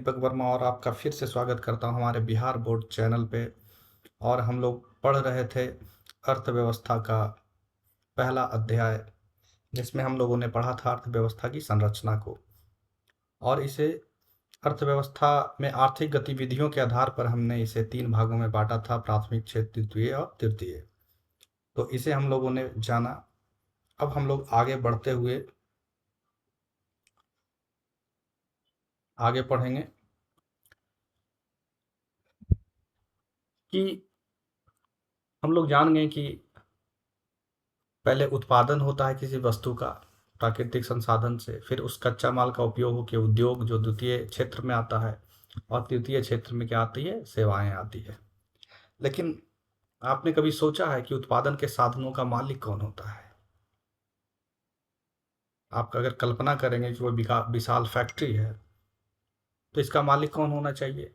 दीपक वर्मा और आपका फिर से स्वागत करता हूँ हमारे बिहार बोर्ड चैनल पे। और हम लोग पढ़ रहे थे अर्थव्यवस्था का पहला अध्याय, जिसमें हम लोगों ने पढ़ा था अर्थव्यवस्था की संरचना को। और इसे अर्थव्यवस्था में आर्थिक गतिविधियों के आधार पर हमने इसे 3 भागों में बांटा था: प्राथमिक, क्षेत्र, द्वितीय और तृतीय। तो इसे हम लोगों ने जाना। अब हम लोग आगे बढ़ते हुए आगे पढ़ेंगे कि हम लोग जान गए कि पहले उत्पादन होता है किसी वस्तु का प्राकृतिक संसाधन से, फिर उस कच्चा माल का उपयोग होकर उद्योग जो द्वितीय क्षेत्र में आता है, और तृतीय क्षेत्र में क्या आती है? सेवाएं आती है। लेकिन आपने कभी सोचा है कि उत्पादन के साधनों का मालिक कौन होता है? आप अगर कल्पना करेंगे कि वो विशाल फैक्ट्री है, तो इसका मालिक कौन होना चाहिए?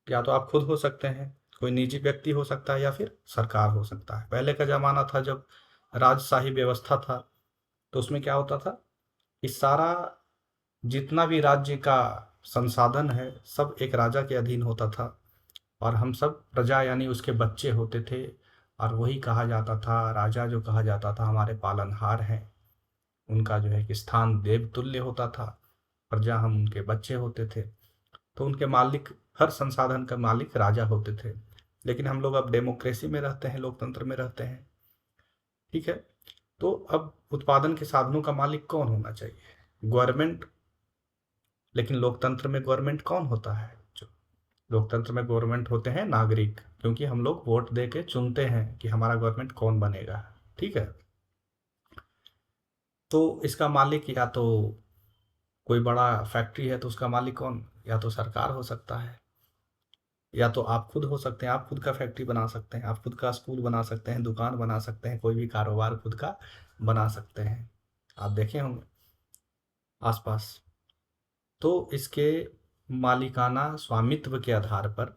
या तो आप खुद हो सकते हैं, कोई निजी व्यक्ति हो सकता है, या फिर सरकार हो सकता है। पहले का जमाना था जब राजशाही व्यवस्था था, तो उसमें क्या होता था कि सारा जितना भी राज्य का संसाधन है सब एक राजा के अधीन होता था, और हम सब प्रजा यानी उसके बच्चे होते थे। और वही कहा जाता था, राजा जो कहा जाता था हमारे पालनहार हैं, उनका जो है कि स्थान देवतुल्य होता था। प्रजा हम उनके बच्चे होते थे, तो उनके मालिक, हर संसाधन का मालिक राजा होते थे। लेकिन हम लोग अब डेमोक्रेसी में रहते हैं, लोकतंत्र में रहते हैं, ठीक है। तो अब उत्पादन के साधनों का मालिक कौन होना चाहिए? गवर्नमेंट। लेकिन लोकतंत्र में गवर्नमेंट कौन होता है? जो लोकतंत्र में गवर्नमेंट होते हैं नागरिक, क्योंकि हम लोग वोट दे के चुनते हैं कि हमारा गवर्नमेंट कौन बनेगा, ठीक है। तो इसका मालिक या तो कोई बड़ा फैक्ट्री है तो उसका मालिक कौन? या तो सरकार हो सकता है, या तो आप खुद हो सकते हैं। आप खुद का फैक्ट्री बना सकते हैं, आप खुद का स्कूल बना सकते हैं, दुकान बना सकते हैं, कोई भी कारोबार खुद का बना सकते हैं। आप देखे होंगे आसपास। तो इसके मालिकाना स्वामित्व के आधार पर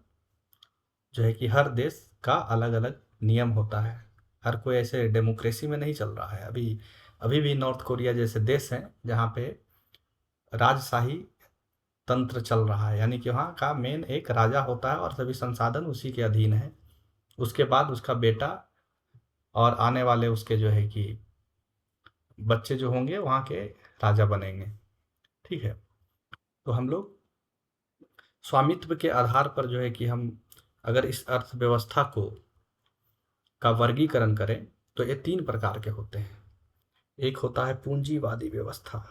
जो है कि हर देश का अलग अलग नियम होता है। हर कोई ऐसे डेमोक्रेसी में नहीं चल रहा है। अभी अभी भी नॉर्थ कोरिया जैसे देश हैं जहाँ पे राजशाही तंत्र चल रहा है, यानी कि वहाँ का मेन एक राजा होता है और सभी संसाधन उसी के अधीन है। उसके बाद उसका बेटा और आने वाले उसके जो है कि बच्चे जो होंगे वहाँ के राजा बनेंगे, ठीक है। तो हम लोग स्वामित्व के आधार पर जो है कि हम अगर इस अर्थव्यवस्था को का वर्गीकरण करें तो ये 3 प्रकार के होते हैं। एक होता है पूंजीवादी व्यवस्था।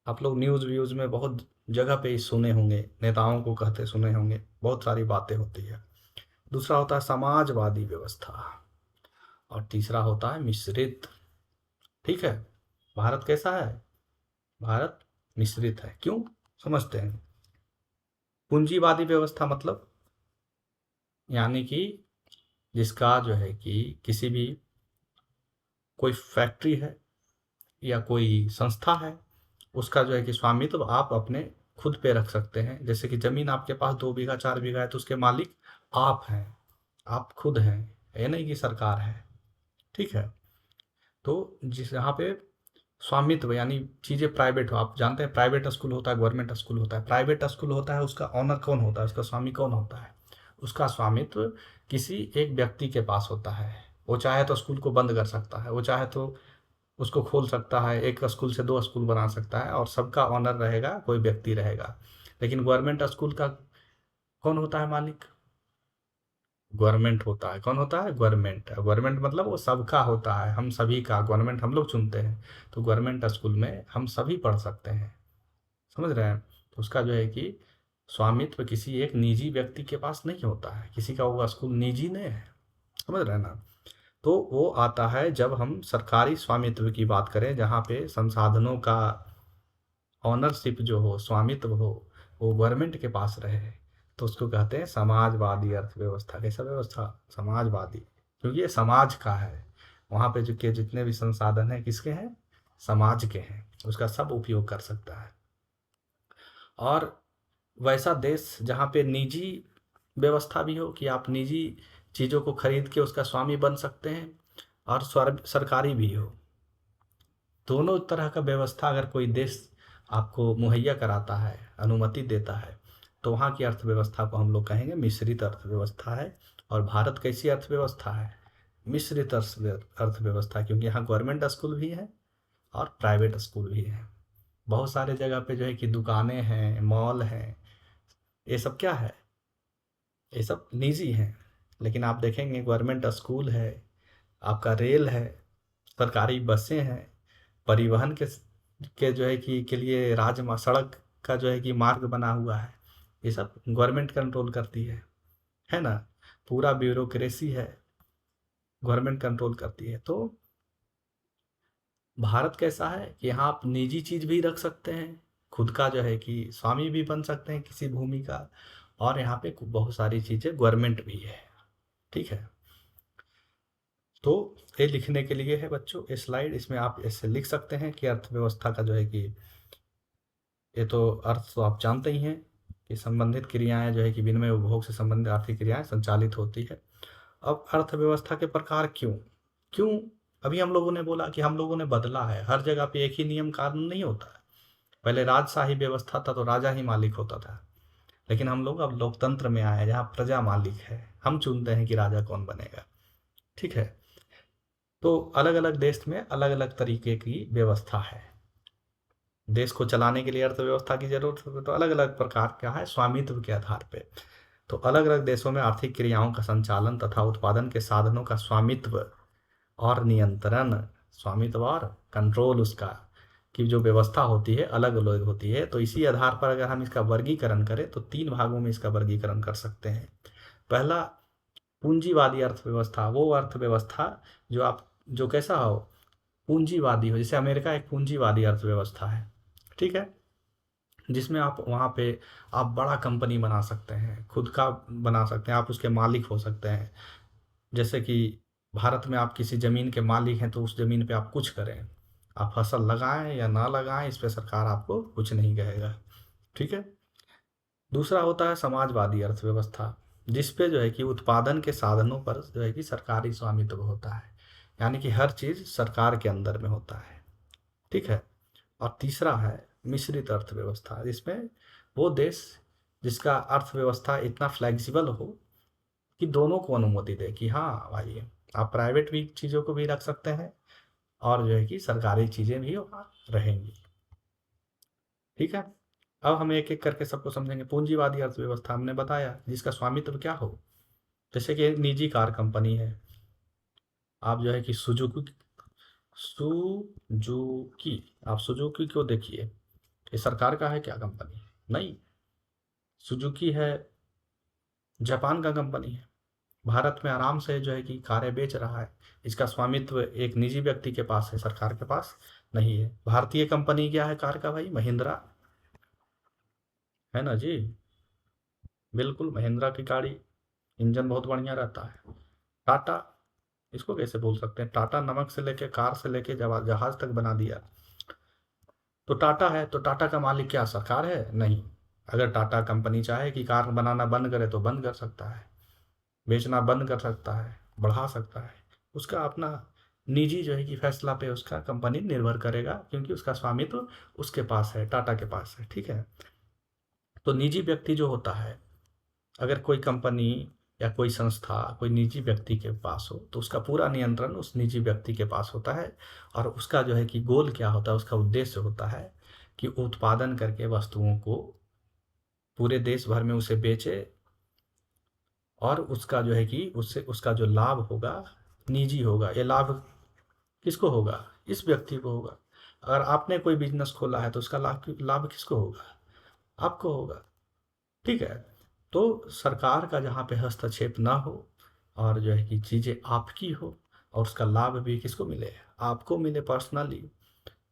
आप लोग न्यूज़ व्यूज़ में बहुत जगह पे सुने होंगे, नेताओं को कहते सुने होंगे, बहुत सारी बातें होती है। दूसरा होता है समाजवादी व्यवस्था, और तीसरा होता है मिश्रित, ठीक है। भारत कैसा है? भारत मिश्रित है। क्यों? समझते हैं। पूंजीवादी व्यवस्था मतलब यानी कि जिसका जो है कि किसी भी कोई फैक्ट्री है या कोई संस्था है, उसका जो है कि स्वामित्व आप अपने खुद पे रख सकते हैं। जैसे कि ज़मीन आपके पास 2 बीघा 4 बीघा है, तो उसके मालिक आप हैं, आप खुद हैं, ये नहीं कि सरकार है, ठीक है। तो जिस यहाँ पे स्वामित्व यानी चीज़ें प्राइवेट हो, आप जानते हैं प्राइवेट स्कूल होता है, गवर्नमेंट स्कूल होता है। प्राइवेट स्कूल होता है, उसका ऑनर कौन होता है? उसका स्वामी कौन होता है? उसका स्वामित्व किसी एक व्यक्ति के पास होता है। वो चाहे तो स्कूल को बंद कर सकता है, वो चाहे तो उसको खोल सकता है, एक स्कूल से 2 स्कूल बना सकता है, और सबका ऑनर रहेगा, कोई व्यक्ति रहेगा। लेकिन गवर्नमेंट स्कूल का कौन होता है मालिक? गवर्नमेंट होता है। कौन होता है? गवर्नमेंट। गवर्नमेंट मतलब वो सबका होता है, हम सभी का। गवर्नमेंट हम लोग चुनते हैं, तो गवर्नमेंट स्कूल में हम सभी पढ़ सकते हैं, समझ रहे हैं। तो उसका जो है कि स्वामित्व किसी एक निजी व्यक्ति के पास नहीं होता है, किसी का वो स्कूल निजी नहीं है, समझ रहे हैं ना। तो वो आता है जब हम सरकारी स्वामित्व की बात करें, जहाँ पे संसाधनों का ऑनरशिप जो हो, स्वामित्व हो, वो गवर्नमेंट के पास रहे, तो उसको कहते हैं समाजवादी अर्थव्यवस्था। कैसा व्यवस्था? समाजवादी। क्योंकि ये समाज का है, वहाँ पे जो के जितने भी संसाधन हैं किसके हैं? समाज के हैं, उसका सब उपयोग कर सकता है। और वैसा देश जहाँ पे निजी व्यवस्था भी हो कि आप निजी चीज़ों को खरीद के उसका स्वामी बन सकते हैं, और सरकारी भी हो। दोनों तरह का व्यवस्था अगर कोई देश आपको मुहैया कराता है, अनुमति देता है, तो वहाँ की अर्थव्यवस्था को हम लोग कहेंगे मिश्रित अर्थव्यवस्था है। और भारत कैसी अर्थव्यवस्था है? मिश्रित अर्थव्यवस्था, क्योंकि यहाँ गवर्नमेंट स्कूल भी है और प्राइवेट स्कूल भी है। बहुत सारे जगह पे जो है कि दुकानें हैं, मॉल हैं, ये सब क्या है? ये सब निजी हैं। लेकिन आप देखेंगे गवर्नमेंट स्कूल है, आपका रेल है, सरकारी बसें हैं, परिवहन के जो है कि के लिए सड़क का जो है कि मार्ग बना हुआ है, ये सब गवर्नमेंट कंट्रोल करती है ना? पूरा ब्यूरोक्रेसी है, गवर्नमेंट कंट्रोल करती है। तो भारत कैसा है कि यहाँ आप निजी चीज भी रख सकते हैं, खुद का जो है कि स्वामी भी बन सकते हैं किसी भूमि का, और यहाँ पे बहुत सारी चीजें गवर्नमेंट भी है। ठीक है, तो ये लिखने के लिए है बच्चों ये स्लाइड, इसमें आप ऐसे लिख सकते हैं कि अर्थव्यवस्था का जो है कि ये तो अर्थ तो आप जानते ही हैं कि संबंधित क्रियाएं जो है कि विनिमय उपभोग से संबंधित आर्थिक क्रियाएं संचालित होती है। अब अर्थव्यवस्था के प्रकार क्यों क्यों अभी हम लोगों ने बोला कि हम लोगों ने बदला है, हर जगह पे एक ही नियम कानून नहीं होता है। पहले राजशाही व्यवस्था था तो राजा ही मालिक होता था, लेकिन हम लोग अब लोकतंत्र में आए हैं जहाँ प्रजा मालिक है, हम चुनते हैं कि राजा कौन बनेगा। ठीक है, तो अलग अलग देश में अलग अलग तरीके की व्यवस्था है। देश को चलाने के लिए अर्थव्यवस्था की जरूरत है, तो अलग अलग प्रकार का है स्वामित्व के आधार पे। तो अलग अलग देशों में आर्थिक क्रियाओं का संचालन तथा उत्पादन के साधनों का स्वामित्व और नियंत्रण, स्वामित्व और कंट्रोल उसका की जो व्यवस्था होती है अलग अलग होती है। तो इसी आधार पर अगर हम इसका वर्गीकरण करें तो 3 भागों में इसका वर्गीकरण कर सकते हैं। पहला, पूंजीवादी अर्थव्यवस्था, वो अर्थव्यवस्था जो कैसा हो, पूंजीवादी हो। जैसे अमेरिका एक पूंजीवादी अर्थव्यवस्था है, ठीक है, जिसमें आप वहाँ पे आप बड़ा कंपनी बना सकते हैं, खुद का बना सकते हैं, आप उसके मालिक हो सकते हैं। जैसे कि भारत में आप किसी ज़मीन के मालिक हैं तो उस ज़मीन पे आप कुछ करें, आप फसल लगाएं या ना लगाएं, इस पे सरकार आपको कुछ नहीं कहेगा। ठीक है, दूसरा होता है समाजवादी अर्थव्यवस्था, जिस पे जो है कि उत्पादन के साधनों पर जो है कि सरकारी स्वामित्व होता है, यानी कि हर चीज़ सरकार के अंदर में होता है। ठीक है, और तीसरा है मिश्रित अर्थव्यवस्था, जिसमें वो देश जिसका अर्थव्यवस्था इतना फ्लेक्सिबल हो कि दोनों को अनुमति दे कि हाँ भाई आप प्राइवेट भी चीज़ों को भी रख सकते हैं और जो है कि सरकारी चीज़ें भी वहाँ रहेंगी। ठीक है, अब हम एक एक करके सबको समझेंगे। पूंजीवादी अर्थव्यवस्था हमने बताया जिसका स्वामित्व क्या हो, जैसे कि एक निजी कार कंपनी है, आप जो है कि सुजुकी आप सुजुकी को देखिए, ये सरकार का है क्या कंपनी? नहीं, सुजुकी है, जापान का कंपनी है, भारत में आराम से जो है कि कारें बेच रहा है। इसका स्वामित्व एक निजी व्यक्ति के पास है, सरकार के पास नहीं है। भारतीय कंपनी क्या है कार का भाई? महिंद्रा, है ना जी, बिल्कुल महिंद्रा की गाड़ी, इंजन बहुत बढ़िया रहता है। टाटा, इसको कैसे बोल सकते हैं? टाटा नमक से लेके कार से लेके जहाज तक बना दिया। तो टाटा है, तो टाटा का मालिक क्या सरकार है? नहीं। अगर टाटा कंपनी चाहे कि कार बनाना बंद करे तो बंद कर सकता है, बेचना बंद कर सकता है, बढ़ा सकता है। उसका अपना निजी जो है कि फैसला पे उसका कंपनी निर्भर करेगा, क्योंकि उसका स्वामित्व उसके पास है, टाटा के पास है। ठीक है, तो निजी व्यक्ति जो होता है, अगर कोई कंपनी या कोई संस्था कोई निजी व्यक्ति के पास हो तो उसका पूरा नियंत्रण उस निजी व्यक्ति के पास होता है। और उसका जो है कि गोल क्या होता है, उसका उद्देश्य होता है कि उत्पादन करके वस्तुओं को पूरे देश भर में उसे बेचे, और उसका जो है कि उससे उसका जो लाभ होगा निजी होगा। ये लाभ किसको होगा? इस व्यक्ति को होगा। अगर आपने कोई बिजनेस खोला है तो उसका लाभ लाभ किसको होगा? आपको होगा। ठीक है, तो सरकार का जहाँ पे हस्तक्षेप ना हो और जो है कि चीज़ें आपकी हो और उसका लाभ भी किसको मिले? आपको मिले पर्सनली,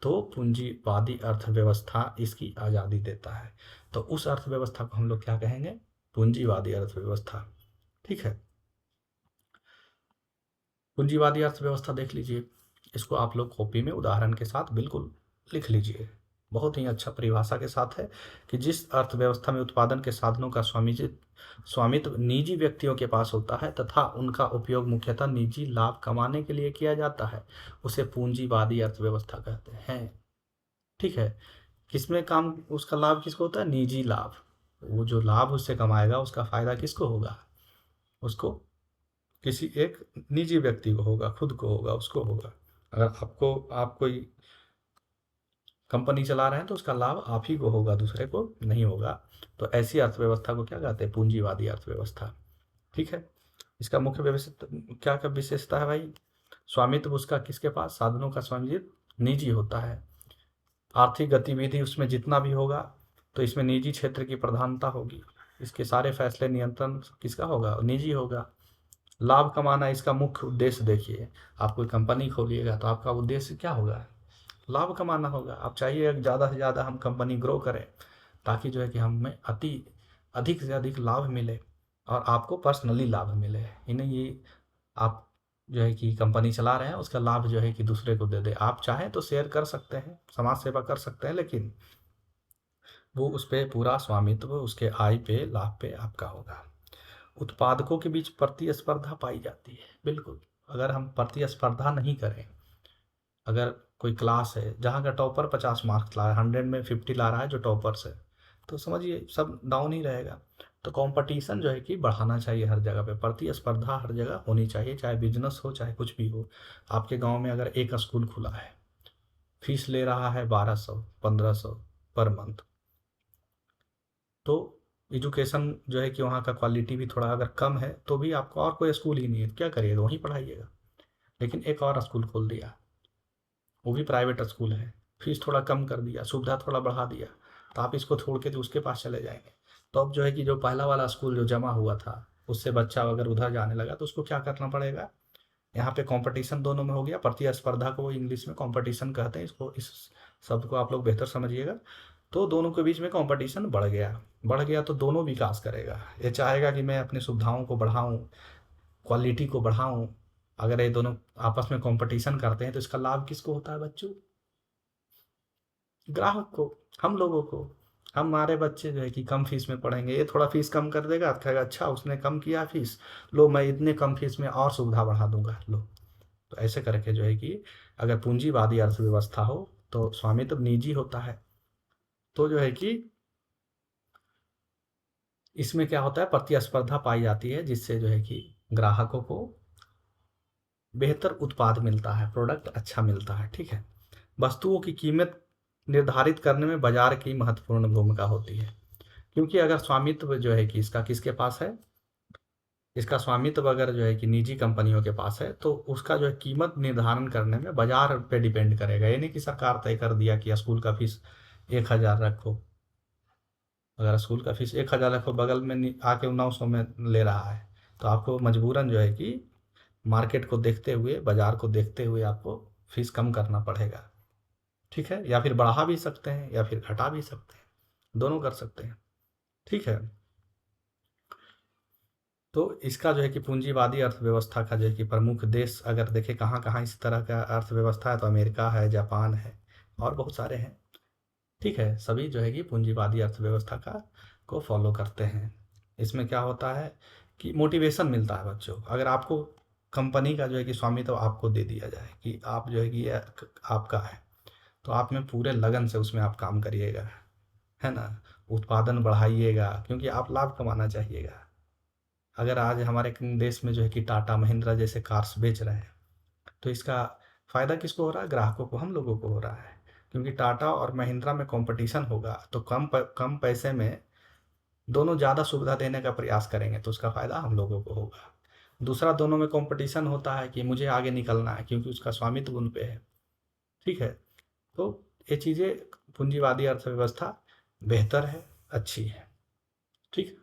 तो पूंजीवादी अर्थव्यवस्था इसकी आज़ादी देता है। तो उस अर्थव्यवस्था को हम लोग क्या कहेंगे? पूंजीवादी अर्थव्यवस्था। ठीक है, पूंजीवादी अर्थव्यवस्था देख लीजिए, इसको आप लोग कॉपी में उदाहरण के साथ बिल्कुल लिख लीजिए। बहुत ही अच्छा परिभाषा के साथ है कि जिस अर्थव्यवस्था में उत्पादन के साधनों का स्वामित्व निजी व्यक्तियों के पास होता है तथा उनका उपयोग मुख्यतः निजी लाभ कमाने के लिए किया जाता है, उसे पूंजीवादी अर्थव्यवस्था कहते हैं। ठीक है, किसमें काम, उसका लाभ किसको होता है? निजी लाभ। वो जो लाभ उससे कमाएगा उसका फ़ायदा किसको होगा? उसको किसी एक निजी व्यक्ति को होगा, खुद को होगा, उसको होगा। अगर आप कोई कंपनी चला रहे हैं तो उसका लाभ आप ही को होगा, दूसरे को नहीं होगा। तो ऐसी अर्थव्यवस्था को क्या कहते हैं? पूंजीवादी अर्थव्यवस्था। ठीक है। इसका मुख्य क्या क्या विशेषता है भाई? स्वामित्व उसका किसके पास? साधनों का स्वामित्व निजी होता है। आर्थिक गतिविधि उसमें जितना भी होगा तो इसमें निजी क्षेत्र की प्रधानता होगी। इसके सारे फैसले नियंत्रण किसका होगा? निजी होगा। लाभ कमाना इसका मुख्य उद्देश्य देखिए। आप कोई कंपनी खोलिएगा तो आपका उद्देश्य क्या होगा? लाभ कमाना होगा। आप चाहिए ज़्यादा से ज़्यादा हम कंपनी ग्रो करें, ताकि जो है कि हमें अधिक से अधिक लाभ मिले और आपको पर्सनली लाभ मिले। इन्हें ये आप जो है कि कंपनी चला रहे हैं उसका लाभ जो है कि दूसरे को दे दे। आप चाहें तो शेयर कर सकते हैं, समाज सेवा कर सकते हैं, लेकिन वो उस पे पूरा स्वामित्व उसके आय पे, लाभ पे आपका होगा। उत्पादकों के बीच प्रतिस्पर्धा पाई जाती है। बिल्कुल। अगर हम प्रतिस्पर्धा नहीं करें, अगर कोई क्लास है जहाँ का टॉपर 50 मार्क्स ला रहा है, 100 में 50 ला रहा है जो टॉपर्स है, तो समझिए सब डाउन ही रहेगा। तो कंपटीशन जो है कि बढ़ाना चाहिए हर जगह पे, प्रतिस्पर्धा हर जगह होनी चाहिए, चाहे बिजनेस हो चाहे कुछ भी हो। आपके गांव में अगर एक स्कूल खुला है, फीस ले रहा है 1200 1500 पर मंथ, तो एजुकेशन जो है कि वहाँ का क्वालिटी भी थोड़ा अगर कम है तो भी आपको और कोई स्कूल ही नहीं है, तो क्या करिएगा? वहीं पढ़ाइएगा। लेकिन एक और स्कूल खोल दिया, वो भी प्राइवेट स्कूल है, फीस थोड़ा कम कर दिया, सुविधा थोड़ा बढ़ा दिया, तो आप इसको छोड़ के तो उसके पास चले जाएंगे। तो अब जो है कि जो पहला वाला स्कूल जो जमा हुआ था, उससे बच्चा अगर उधर जाने लगा तो उसको क्या करना पड़ेगा? यहाँ पे कंपटीशन दोनों में हो गया। प्रतिस्पर्धा को इंग्लिश में कंपटीशन कहते हैं, इसको इस शब्द को आप लोग बेहतर समझिएगा। तो दोनों के बीच में कंपटीशन बढ़ गया तो दोनों विकास करेगा। ये चाहेगा कि मैं अपनी सुविधाओं को बढ़ाऊं, क्वालिटी को बढ़ाऊं। अगर ये दोनों आपस में कंपटीशन करते हैं तो इसका लाभ किसको होता है बच्चों? ग्राहक को, हम लोगों को। हमारे बच्चे जो है कि कम फीस में पढ़ेंगे, ये थोड़ा फीस कम कर देगा तो कहेगा अच्छा उसने कम किया फीस, लो मैं इतने कम फीस में और सुविधा बढ़ा दूंगा, लो। तो ऐसे करके जो है कि अगर पूंजीवादी अर्थव्यवस्था हो तो स्वामित्व निजी होता है। तो जो है कि इसमें क्या होता है? प्रतिस्पर्धा पाई जाती है, जिससे जो है कि ग्राहकों को बेहतर उत्पाद मिलता है, प्रोडक्ट अच्छा मिलता है। ठीक है। वस्तुओं की कीमत निर्धारित करने में बाजार की महत्वपूर्ण भूमिका होती है, क्योंकि अगर स्वामित्व जो है कि इसका किसके पास है, इसका स्वामित्व अगर जो है कि निजी कंपनियों के पास है, तो उसका जो है कीमत निर्धारण करने में बाजार पे डिपेंड करेगा। ये नहीं कि सरकार तय कर दिया कि स्कूल का फीस 1000 रखो। अगर स्कूल का फीस 1000 रखो, बगल में आके 900 में ले रहा है, तो आपको मजबूरन जो है कि मार्केट को देखते हुए, बाजार को देखते हुए आपको फीस कम करना पड़ेगा। ठीक है। या फिर बढ़ा भी सकते हैं या फिर घटा भी सकते हैं, दोनों कर सकते हैं। ठीक है। तो इसका जो है कि पूंजीवादी अर्थव्यवस्था का जो है कि प्रमुख देश अगर देखें कहाँ कहाँ इस तरह का अर्थव्यवस्था है, तो अमेरिका है, जापान है और बहुत सारे हैं। ठीक है। सभी जो है कि पूंजीवादी अर्थव्यवस्था का को फॉलो करते हैं। इसमें क्या होता है कि मोटिवेशन मिलता है बच्चों। अगर आपको कंपनी का जो है कि स्वामित्व आपको दे दिया जाए कि आप जो है कि ये आपका है, तो आप में पूरे लगन से उसमें आप काम करिएगा, है ना? उत्पादन बढ़ाइएगा, क्योंकि आप लाभ कमाना चाहिएगा। अगर आज हमारे देश में जो है कि टाटा महिंद्रा जैसे कार्स बेच रहे हैं, तो इसका फ़ायदा किसको हो रहा है? ग्राहकों को, हम लोगों को हो रहा है। क्योंकि टाटा और महिंद्रा में कंपटीशन होगा तो कम पैसे में दोनों ज़्यादा सुविधा देने का प्रयास करेंगे, तो उसका फ़ायदा हम लोगों को होगा। दूसरा, दोनों में कंपटीशन होता है कि मुझे आगे निकलना है क्योंकि उसका स्वामित्व उन पे है। ठीक है। तो ये चीज़ें, पूंजीवादी अर्थव्यवस्था बेहतर है, अच्छी है। ठीक है।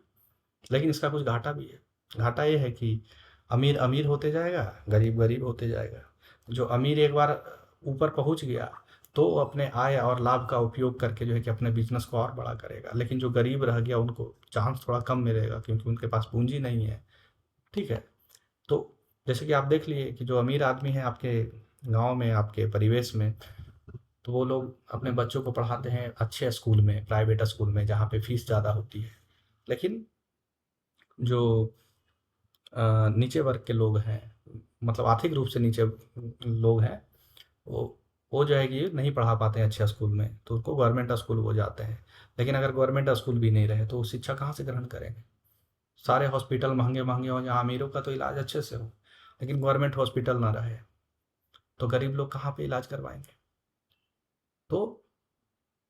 लेकिन इसका कुछ घाटा भी है। घाटा ये है कि अमीर अमीर होते जाएगा, गरीब गरीब होते जाएगा। जो अमीर एक बार ऊपर पहुंच गया तो वो अपने आय और लाभ का उपयोग करके जो है कि अपने बिजनेस को और बड़ा करेगा, लेकिन जो गरीब रह गया उनको चांस थोड़ा कम मिलेगा क्योंकि उनके पास पूंजी नहीं है। ठीक है। तो जैसे कि आप देख लिए कि जो अमीर आदमी है आपके गांव में, आपके परिवेश में, तो वो लोग अपने बच्चों को पढ़ाते हैं अच्छे स्कूल में, प्राइवेट स्कूल में, जहाँ पे फीस ज़्यादा होती है। लेकिन जो नीचे वर्ग के लोग हैं, मतलब आर्थिक रूप से नीचे लोग हैं, वो वो जो है कि नहीं पढ़ा पाते हैं अच्छे स्कूल में, तो उनको गवर्नमेंट स्कूल वो जाते हैं। लेकिन अगर गवर्नमेंट स्कूल भी नहीं रहे तो वो शिक्षा कहाँ से ग्रहण करेंगे? सारे हॉस्पिटल महंगे महंगे हों जहाँ अमीरों का तो इलाज अच्छे से हो, लेकिन गवर्नमेंट हॉस्पिटल ना रहे तो गरीब लोग कहाँ पे इलाज करवाएंगे? तो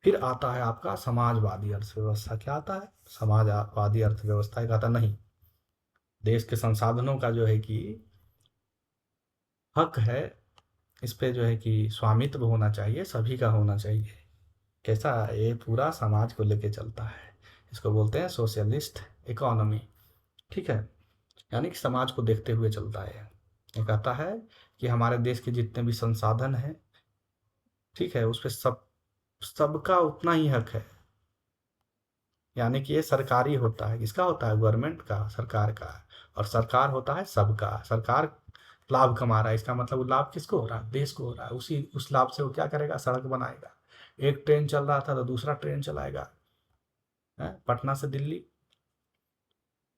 फिर आता है आपका समाजवादी अर्थव्यवस्था। क्या आता है? समाजवादी अर्थव्यवस्था एक आता नहीं, देश के संसाधनों का जो है कि हक है, इस पे जो है कि स्वामित्व होना चाहिए, सभी का होना चाहिए। कैसा? ये पूरा समाज को लेके चलता है। इसको बोलते हैं सोशलिस्ट इकोनॉमी। ठीक है, यानी कि समाज को देखते हुए चलता है। ये कहता है कि हमारे देश के जितने भी संसाधन हैं, ठीक है, उस पे सबका उतना ही हक है। यानी कि ये सरकारी होता है। किसका होता है? गवर्नमेंट का, सरकार का। और सरकार होता है सबका। सरकार लाभ कमा रहा है, इसका मतलब वो लाभ किसको हो रहा है? देश को हो रहा है। उस लाभ से वो क्या करेगा? सड़क बनाएगा। एक ट्रेन चल रहा था तो दूसरा ट्रेन चलाएगा, पटना से दिल्ली।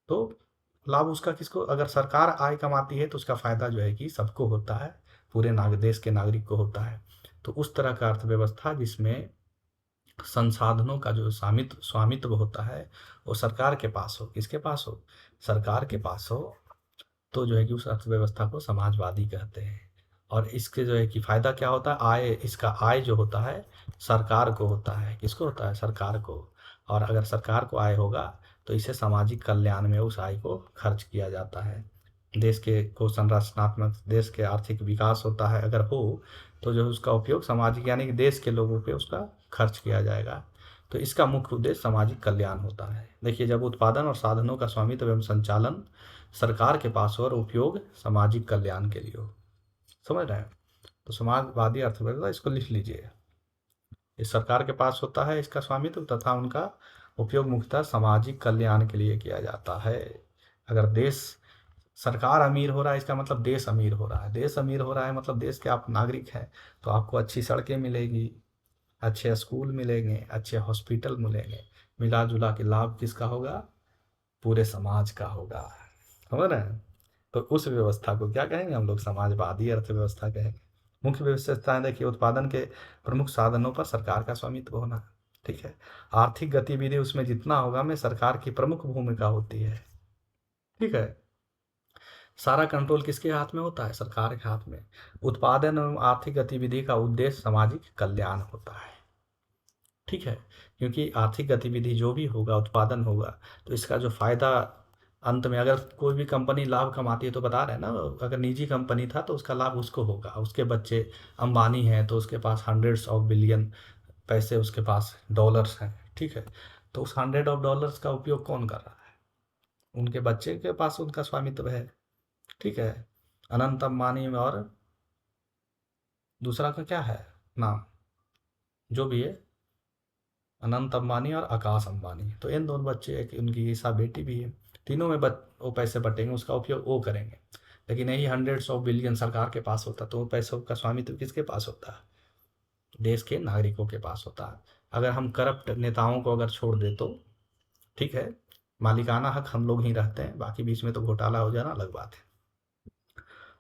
तो लाभ उसका किसको? अगर सरकार आय कमाती है तो उसका फायदा जो है कि सबको होता है, पूरे देश के नागरिक को होता है। तो उस तरह का अर्थव्यवस्था जिसमें संसाधनों का जो स्वामित्व होता है वो सरकार के पास हो। किसके पास हो? सरकार के पास हो। तो जो है कि उस अर्थव्यवस्था को समाजवादी कहते हैं। और इसके जो है कि फायदा क्या होता है? आय, इसका आय जो होता है सरकार को होता है। किसको होता है? सरकार को। और अगर सरकार को आय होगा तो इसे सामाजिक कल्याण में उस आय को खर्च किया जाता है। देश के को संरचनात्मक, देश के आर्थिक विकास होता है अगर हो, तो जो है उसका उपयोग सामाजिक यानी कि देश के लोगों पे उसका खर्च किया जाएगा। तो इसका मुख्य उद्देश्य सामाजिक कल्याण होता है। देखिए, जब उत्पादन और साधनों का स्वामित्व एवं संचालन सरकार के पास हो और उपयोग सामाजिक कल्याण के लिए हो। समझ रहे हैं? तो समाजवादी अर्थव्यवस्था, इसको लिख लीजिए। ये सरकार के पास होता है इसका स्वामित्व, तथा उनका उपयोग मुख्यतः सामाजिक कल्याण के लिए किया जाता है। अगर देश, सरकार अमीर हो रहा है इसका मतलब देश अमीर हो रहा है। देश अमीर हो रहा है मतलब देश के आप नागरिक हैं, तो आपको अच्छी सड़कें मिलेगी, अच्छे स्कूल मिलेंगे, अच्छे हॉस्पिटल मिलेंगे। मिला जुला के लाभ किसका होगा? पूरे समाज का होगा। समझ रहे हैं? तो उस व्यवस्था को क्या कहेंगे हम लोग? समाजवादी अर्थव्यवस्था कहेंगे। मुख्य विशेषताएं देखिए, उत्पादन के प्रमुख साधनों पर सरकार का स्वामित्व होना। ठीक है, आर्थिक गतिविधि उसमें जितना होगा में सरकार की प्रमुख भूमिका होती है। ठीक है, सारा कंट्रोल किसके हाथ में होता है? सरकार के हाथ में। उत्पादन एवं आर्थिक गतिविधि का उद्देश्य सामाजिक कल्याण होता है। ठीक है, क्योंकि आर्थिक गतिविधि जो भी होगा, उत्पादन होगा, तो इसका जो फायदा अंत में, अगर कोई भी कंपनी लाभ कमाती है तो बता रहे हैं ना, अगर निजी कंपनी था तो उसका लाभ उसको होगा। उसके बच्चे अंबानी हैं तो उसके पास हंड्रेड्स ऑफ बिलियन पैसे, उसके पास डॉलर्स हैं। ठीक है, तो उस हंड्रेड ऑफ डॉलर्स का उपयोग कौन कर रहा है? उनके बच्चे के पास उनका स्वामित्व है। ठीक है, अनंत अंबानी में, और दूसरा का क्या है नाम, जो भी है, अनंत अंबानी और आकाश अंबानी। तो इन दोनों बच्चे हैं कि उनकी ईसा बेटी भी है। तीनों में वो पैसे बटेंगे, उसका उपयोग वो करेंगे। लेकिन यही हंड्रेड्स ऑफ बिलियन सरकार के पास होता तो वो पैसों का स्वामित्व किसके पास होता है? देश के नागरिकों के पास होता है। अगर हम करप्ट नेताओं को अगर छोड़ दे तो ठीक है, मालिकाना हक हम लोग ही रहते हैं, बाकी बीच में तो घोटाला हो जाना अलग बात है।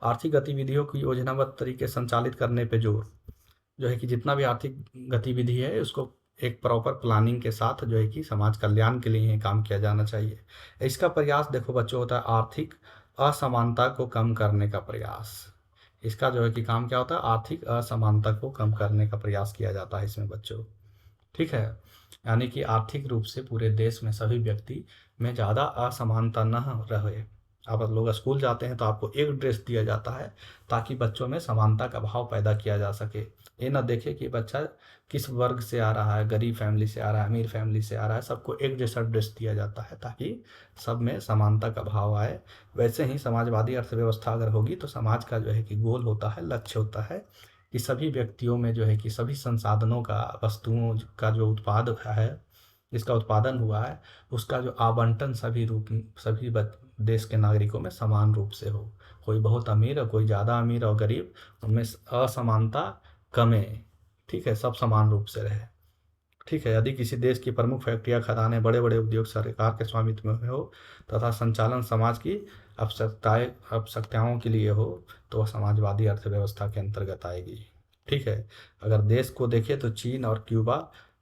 आर्थिक गतिविधियों की योजनाबद्ध तरीके से संचालित करने पे जोर, जो है कि जितना भी आर्थिक गतिविधि है उसको एक प्रॉपर प्लानिंग के साथ जो है कि समाज कल्याण के लिए ही काम किया जाना चाहिए। इसका प्रयास देखो बच्चों होता है आर्थिक असमानता को कम करने का प्रयास। इसका जो है कि काम क्या होता है? आर्थिक असमानता को कम करने का प्रयास किया जाता है इसमें बच्चों। ठीक है, यानी कि आर्थिक रूप से पूरे देश में सभी व्यक्ति में ज़्यादा असमानता न रहे। आप लोग स्कूल जाते हैं तो आपको एक ड्रेस दिया जाता है ताकि बच्चों में समानता का भाव पैदा किया जा सके। ये ना देखे कि बच्चा किस वर्ग से आ रहा है, गरीब फैमिली से आ रहा है, अमीर फैमिली से आ रहा है, सबको एक जैसा ड्रेस दिया जाता है ताकि सब में समानता का भाव आए। वैसे ही समाजवादी अर्थव्यवस्था अगर होगी तो समाज का जो है कि गोल होता है, लक्ष्य होता है कि सभी व्यक्तियों में जो है कि सभी संसाधनों का, वस्तुओं का जो उत्पाद है, जिसका उत्पादन हुआ है, उसका जो आवंटन सभी देश के नागरिकों में समान रूप से हो। कोई बहुत अमीर और कोई ज़्यादा अमीर और गरीब, उनमें असमानता कमे। ठीक है, सब समान रूप से रहे। ठीक है, यदि किसी देश की प्रमुख फैक्ट्रियां, खदानें, बड़े बड़े उद्योग सरकार के स्वामित्व में हो तथा संचालन समाज की आवश्यकताओं के लिए हो तो वह समाजवादी अर्थव्यवस्था के अंतर्गत आएगी। ठीक है। अगर देश को देखें तो चीन और क्यूबा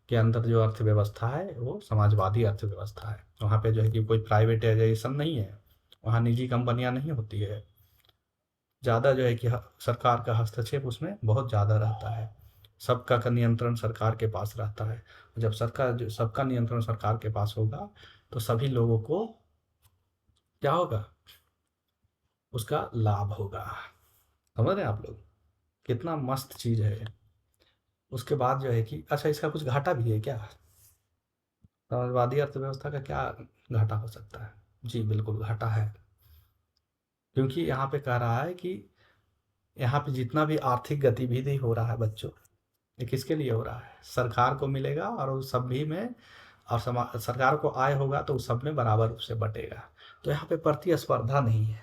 के अंदर जो अर्थव्यवस्था है वो समाजवादी अर्थव्यवस्था है। वहाँ पे जो है कि कोई प्राइवेटाइजेशन नहीं है, वहाँ निजी कंपनियाँ नहीं होती है। ज़्यादा जो है कि सरकार का हस्तक्षेप उसमें बहुत ज़्यादा रहता है। सबका का नियंत्रण सरकार के पास रहता है। जब सरकार जो सबका नियंत्रण सरकार के पास होगा तो सभी लोगों को क्या होगा, उसका लाभ होगा। समझ रहे हैं आप लोग, कितना मस्त चीज़ है। उसके बाद जो है कि अच्छा, इसका कुछ घाटा भी है क्या? समाजवादी अर्थव्यवस्था का क्या घाटा हो सकता है? जी बिल्कुल घाटा है। क्योंकि यहाँ पे कह रहा है कि यहाँ पे जितना भी आर्थिक गतिविधि हो रहा है बच्चों, ये किसके लिए हो रहा है? सरकार को मिलेगा और उस सभी में, और सरकार को आय होगा तो उस सब में बराबर रूप से बटेगा। तो यहाँ पे प्रतिस्पर्धा नहीं है,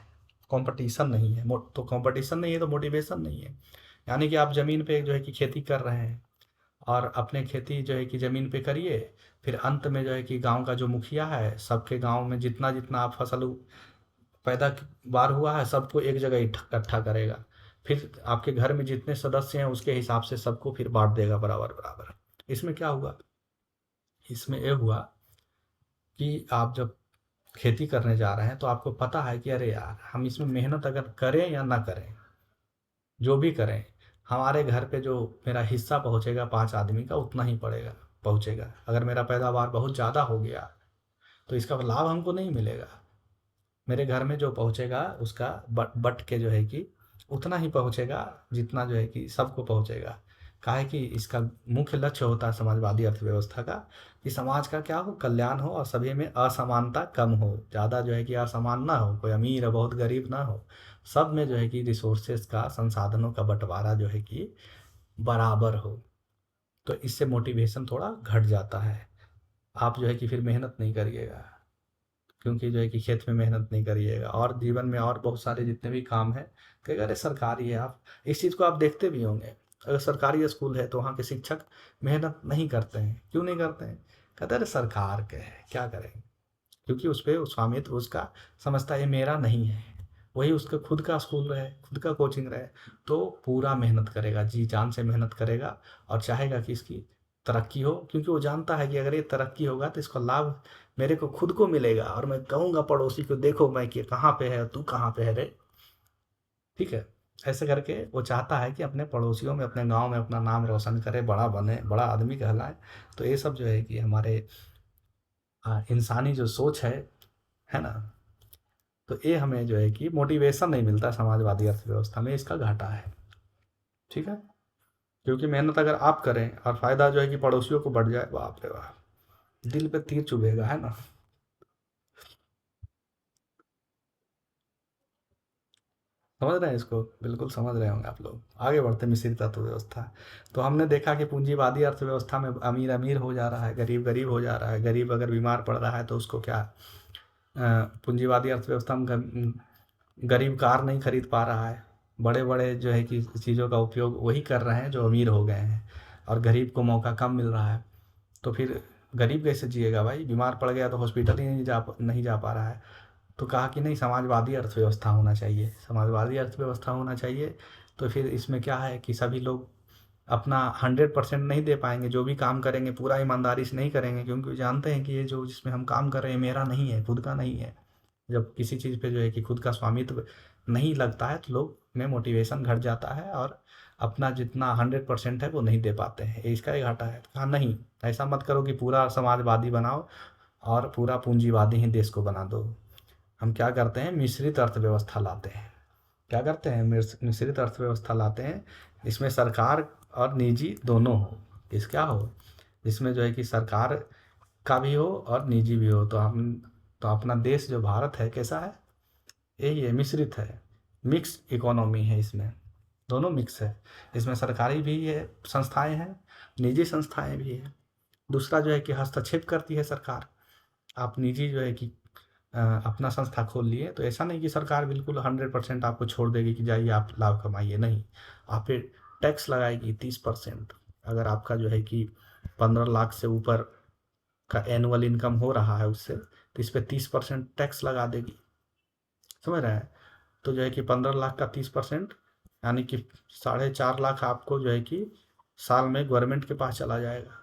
कंपटीशन नहीं है। तो कंपटीशन नहीं है तो मोटिवेशन नहीं है। यानी कि आप ज़मीन पे जो है कि खेती कर रहे हैं और अपने खेती जो है कि ज़मीन पे करिए, फिर अंत में जो है कि गांव का जो मुखिया है, सबके गांव में जितना जितना आप फसल पैदावार हुआ है सबको एक जगह इकट्ठा करेगा। फिर आपके घर में जितने सदस्य हैं उसके हिसाब से सबको फिर बांट देगा बराबर बराबर। इसमें क्या हुआ? इसमें ये हुआ कि आप जब खेती करने जा रहे हैं तो आपको पता है कि अरे यार, हम इसमें मेहनत अगर करें या ना करें, जो भी करें, हमारे घर पे जो मेरा हिस्सा पहुंचेगा 5 आदमी का उतना ही पड़ेगा, पहुंचेगा। अगर मेरा पैदावार बहुत ज़्यादा हो गया तो इसका लाभ हमको नहीं मिलेगा। मेरे घर में जो पहुंचेगा उसका बट बट के जो है कि उतना ही पहुंचेगा जितना जो है कि सबको पहुंचेगा। काहे कि इसका मुख्य लक्ष्य होता है समाजवादी अर्थव्यवस्था का कि समाज का क्या हो, कल्याण हो और सभी में असमानता कम हो। ज़्यादा जो है कि असमान ना हो, कोई अमीर और बहुत गरीब ना हो, सब में जो है कि रिसोर्सेज का, संसाधनों का बंटवारा जो है कि बराबर हो। तो इससे मोटिवेशन थोड़ा घट जाता है। आप जो है कि फिर मेहनत नहीं करिएगा, क्योंकि जो है कि खेत में मेहनत नहीं करिएगा, और जीवन में और बहुत सारे जितने भी काम हैं, कहेगा अरे सरकारी है। आप इस चीज़ को आप देखते भी होंगे, अगर सरकारी स्कूल है तो वहाँ के शिक्षक मेहनत नहीं करते हैं। क्यों नहीं करते हैं? कहते हैं अरे सरकार के है, क्या करेंगे। क्योंकि उस पर स्वामित्व उसका समझता है ये मेरा नहीं है। वही उसका खुद का स्कूल रहे, खुद का कोचिंग रहे, तो पूरा मेहनत करेगा, जी जान से मेहनत करेगा और चाहेगा कि इसकी तरक्की हो। क्योंकि वो जानता है कि अगर ये तरक्की होगा तो इसका लाभ मेरे को खुद को मिलेगा, और मैं कहूँगा पड़ोसी को, देखो मैं कि कहाँ पे है, तू कहाँ पे है रे। ठीक है। ऐसे करके वो चाहता है कि अपने पड़ोसियों में, अपने गांव में अपना नाम रोशन करे, बड़ा बने, बड़ा आदमी कहलाए। तो ये सब जो है कि हमारे इंसानी जो सोच है ना, तो ये हमें जो है कि मोटिवेशन नहीं मिलता समाजवादी अर्थव्यवस्था में, इसका घाटा है। ठीक है। क्योंकि मेहनत अगर आप करें और फायदा जो है कि पड़ोसियों को बढ़ जाए, बाप रे बाप, दिल पे तीर चुभेगा, है ना। समझ रहे हैं इसको? बिल्कुल समझ रहे होंगे आप लोग। आगे बढ़ते हैं, मिश्रित अर्थव्यवस्था। तो हमने देखा कि पूंजीवादी अर्थव्यवस्था में अमीर अमीर हो जा रहा है, गरीब गरीब हो जा रहा है। गरीब अगर बीमार पड़ रहा है तो उसको क्या, पूंजीवादी अर्थव्यवस्था में गरीब कार नहीं खरीद पा रहा है, बड़े बड़े जो है कि चीज़ों का उपयोग वही कर रहे हैं जो अमीर हो गए हैं, और गरीब को मौका कम मिल रहा है। तो फिर गरीब कैसे जिएगा भाई? बीमार पड़ गया तो हॉस्पिटल ही नहीं जा पा रहा है। तो कहा कि नहीं, समाजवादी अर्थव्यवस्था होना चाहिए, समाजवादी अर्थव्यवस्था होना चाहिए। तो फिर इसमें क्या है कि सभी लोग अपना 100% नहीं दे पाएंगे, जो भी काम करेंगे पूरा ईमानदारी से नहीं करेंगे, क्योंकि जानते हैं कि ये जो जिसमें हम काम कर रहे हैं मेरा नहीं है, खुद का नहीं है। जब किसी चीज़ पे जो है कि खुद का स्वामित्व नहीं लगता है तो लोग में मोटिवेशन घट जाता है, और अपना जितना 100% है वो नहीं दे पाते हैं। ये इसका ही घाटा है। कहा नहीं, ऐसा मत करो कि पूरा समाजवादी बनाओ और पूरा पूंजीवादी ही देश को बना दो। हम क्या करते हैं, मिश्रित अर्थव्यवस्था लाते हैं। क्या करते हैं, मिश्रित अर्थव्यवस्था लाते हैं। इसमें सरकार और निजी दोनों हो। इस क्या हो, जिसमें जो है कि सरकार का भी हो और निजी भी हो। तो अपना देश जो भारत है कैसा है, यही है, मिश्रित है। मिक्स इकोनॉमी है इसमें, दोनों मिक्स है। इसमें सरकारी भी है, संस्थाएं हैं, निजी संस्थाएं भी है। दूसरा जो है कि हस्तक्षेप करती है सरकार। आप निजी जो है कि अपना संस्था खोल लिए तो ऐसा नहीं कि सरकार बिल्कुल 100% आपको छोड़ देगी कि जाइए आप लाभ कमाइए, नहीं। आप पे टैक्स लगाएगी 30%। अगर आपका जो है कि 15 लाख से ऊपर का एनुअल इनकम हो रहा है उससे, तो इस पे 30% टैक्स लगा देगी। समझ रहे हैं? तो जो है कि 15 लाख का 30%, यानी कि 4.5 लाख आपको जो है कि साल में गवर्नमेंट के पास चला जाएगा।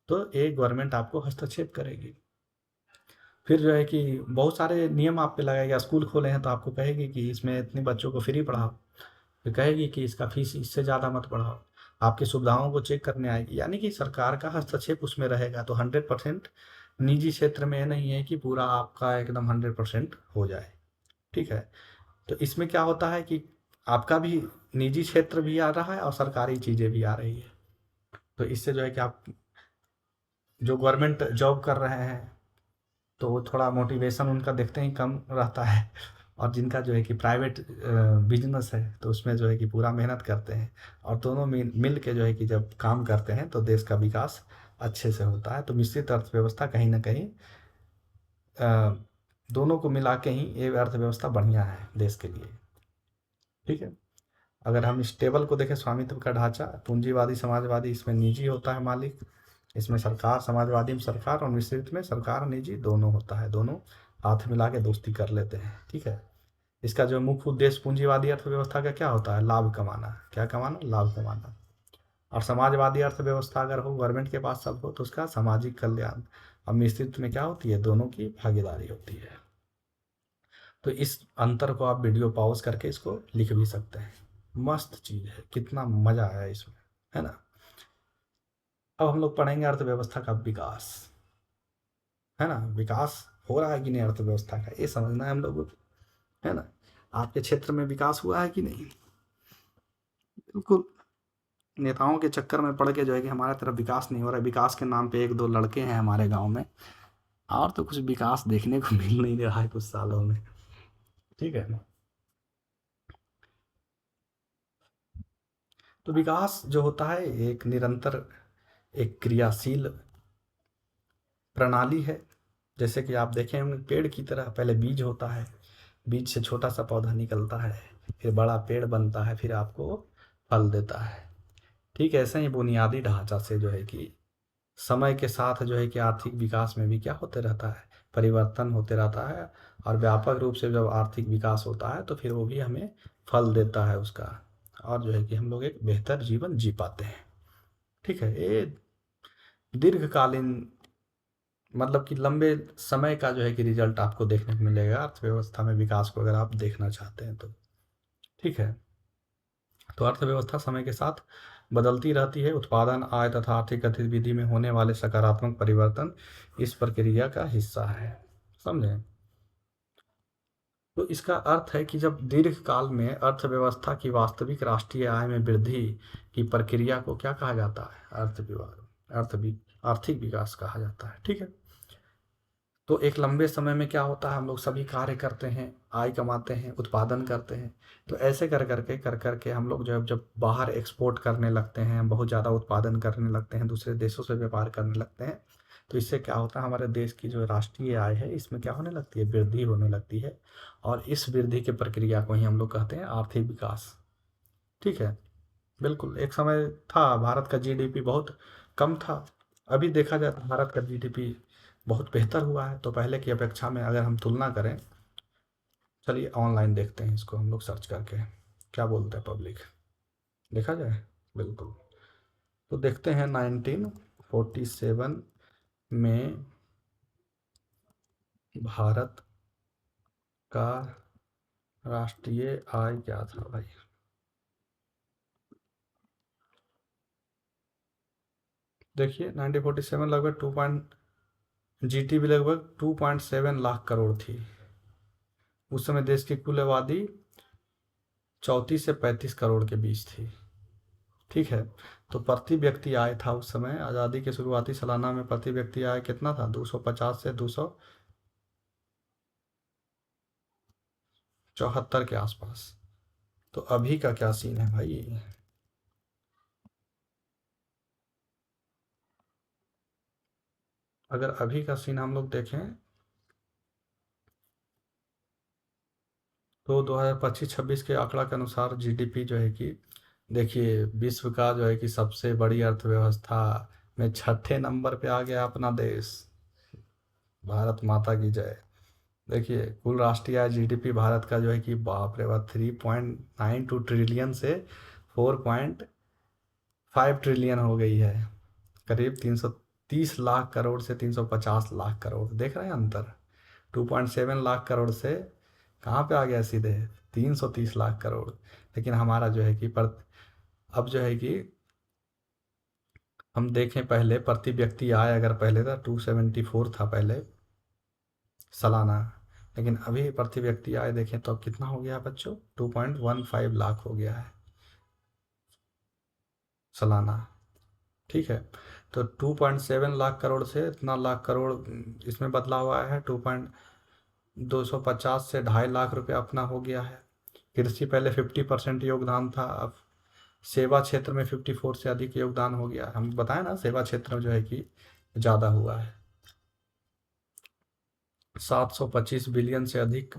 तो ये गवर्नमेंट आपको हस्तक्षेप करेगी। फिर जो है कि बहुत सारे नियम आप पे लगाएगा। स्कूल खोले हैं तो आपको कहेगी कि इसमें इतने बच्चों को फ्री पढ़ाओ, फिर कहेगी कि इसका फीस इससे ज़्यादा मत बढ़ाओ, आपकी सुविधाओं को चेक करने आएगी। यानी कि सरकार का हस्तक्षेप उसमें रहेगा। तो 100% निजी क्षेत्र में ये नहीं है कि पूरा आपका एकदम 100% हो जाए। ठीक है, तो इसमें क्या होता है कि आपका भी निजी क्षेत्र भी आ रहा है और सरकारी चीज़ें भी आ रही है। तो इससे जो है कि आप जो गवर्नमेंट जॉब कर रहे हैं तो वो थोड़ा मोटिवेशन उनका देखते ही कम रहता है, और जिनका जो है कि प्राइवेट बिजनेस है तो उसमें जो है कि पूरा मेहनत करते हैं, और दोनों मिल के जो है कि जब काम करते हैं तो देश का विकास अच्छे से होता है। तो मिश्रित अर्थव्यवस्था कहीं ना कहीं दोनों को मिला के ही ये अर्थव्यवस्था बढ़िया है देश के लिए। ठीक है, अगर हम इस टेबल को देखें, स्वामित्व का ढांचा पूंजीवादी समाजवादी, इसमें निजी होता है मालिक, इसमें सरकार, समाजवादी में सरकार, और मिश्रित में सरकार निजी दोनों होता है। दोनों हाथ मिला के दोस्ती कर लेते हैं। ठीक है, इसका जो मुख्य उद्देश्य पूंजीवादी अर्थव्यवस्था का क्या होता है? लाभ कमाना। क्या कमाना? लाभ कमाना। और समाजवादी अर्थव्यवस्था अगर हो, गवर्नमेंट के पास सब हो, तो उसका सामाजिक कल्याण। और मिश्रित में क्या होती है? दोनों की भागीदारी होती है। तो इस अंतर को आप वीडियो पॉज करके इसको लिख भी सकते हैं। मस्त चीज़ है, कितना मजा आया इसमें, है ना। अब हम लोग पढ़ेंगे अर्थव्यवस्था का विकास, है ना। विकास हो रहा है कि नहीं अर्थव्यवस्था का, ये समझना है हम लोगों को, है ना। आपके क्षेत्र में विकास हुआ है कि नहीं? बिल्कुल नेताओं के चक्कर में पड़ के जो है कि हमारे तरफ विकास नहीं हो रहा है। विकास के नाम पे एक दो लड़के हैं हमारे गांव में, और तो कुछ विकास देखने को मिल नहीं रहा है कुछ सालों में। ठीक है, तो विकास जो होता है एक निरंतर, एक क्रियाशील प्रणाली है। जैसे कि आप देखें होंगे पेड़ की तरह, पहले बीज होता है, बीज से छोटा सा पौधा निकलता है, फिर बड़ा पेड़ बनता है, फिर आपको फल देता है। ठीक है, ऐसे ही बुनियादी ढांचा से जो है कि समय के साथ जो है कि आर्थिक विकास में भी क्या होते रहता है? परिवर्तन होते रहता है। और व्यापक रूप से जब आर्थिक विकास होता है तो फिर वो भी हमें फल देता है उसका, और जो है कि हम लोग एक बेहतर जीवन जी पाते हैं। ठीक है, ये दीर्घकालीन मतलब कि लंबे समय का जो है कि रिजल्ट आपको देखने को मिलेगा अर्थव्यवस्था में विकास को, अगर आप देखना चाहते हैं तो। ठीक है, तो अर्थव्यवस्था समय के साथ बदलती रहती है। उत्पादन, आय तथा आर्थिक गतिविधि में होने वाले सकारात्मक परिवर्तन इस प्रक्रिया का हिस्सा है। समझे? तो इसका अर्थ है कि जब दीर्घकाल में अर्थव्यवस्था की वास्तविक राष्ट्रीय आय में वृद्धि की प्रक्रिया को क्या कहा जाता है? आर्थिक विकास कहा जाता है। ठीक है, तो एक लंबे समय में क्या होता है, हम लोग सभी कार्य करते हैं, आय कमाते हैं, उत्पादन करते हैं। तो ऐसे कर करके हम लोग जब बाहर एक्सपोर्ट करने लगते हैं, बहुत ज़्यादा उत्पादन करने लगते हैं, दूसरे देशों से व्यापार करने लगते हैं, तो इससे क्या होता है, हमारे देश की जो राष्ट्रीय आय है इसमें क्या होने लगती है? वृद्धि होने लगती है। और इस वृद्धि की प्रक्रिया को ही हम लोग कहते हैं आर्थिक विकास। ठीक है, बिल्कुल। एक समय था भारत का जीडीपी बहुत कम था, अभी देखा जाए तो भारत का जीडीपी बहुत बेहतर हुआ है। तो पहले की अपेक्षा में अगर हम तुलना करें, चलिए ऑनलाइन देखते हैं इसको हम लोग सर्च करके, क्या बोलते हैं पब्लिक, देखा जाए। बिल्कुल, तो देखते हैं 1947 में भारत का राष्ट्रीय आय क्या था भाई। देखिए 1947 लगभग 2 पॉइंट, जीटीपी लगभग 2.7 लाख करोड़ थी। उस समय देश की कुल आबादी 34 से 35 करोड़ के बीच थी। ठीक है, तो प्रति व्यक्ति आय था उस समय आज़ादी के शुरुआती सालाना में प्रति व्यक्ति आय कितना था? 250 से 274 के आसपास। तो अभी का क्या सीन है भाई? अगर अभी का सीन हम लोग देखें तो 2025-26 के आंकड़ा के अनुसार जीडीपी जो है कि देखिए विश्व का जो है कि सबसे बड़ी अर्थव्यवस्था में छठे नंबर पे आ गया अपना देश। भारत माता की जय। देखिए कुल राष्ट्रीय आय जीडीपी भारत का जो है कि बाप रे बाप 3.92 ट्रिलियन से 4.5 ट्रिलियन हो गई है। करीब 330 लाख करोड़ से 350 लाख करोड़, देख रहे हैं अंतर। 2.7 लाख करोड़ से कहाँ पे आ गया सीधे 330 लाख करोड़। लेकिन हमारा जो है कि अब जो है कि हम देखें पहले प्रति व्यक्ति आय, अगर पहले था 274 था पहले सालाना, लेकिन अभी प्रति व्यक्ति आय देखें तो अब कितना हो गया है बच्चों, 2.15 लाख हो गया है सालाना। ठीक है, तो 2.7 लाख करोड़ से इतना लाख करोड़ इसमें बदलाव आया है। 250 से 2.5 लाख रुपया अपना हो गया है। कृषि पहले 50% योगदान था, अब सेवा क्षेत्र में 54 से अधिक योगदान हो गया। हम बताएं ना, सेवा क्षेत्र में जो है कि ज़्यादा हुआ है। 725 बिलियन से अधिक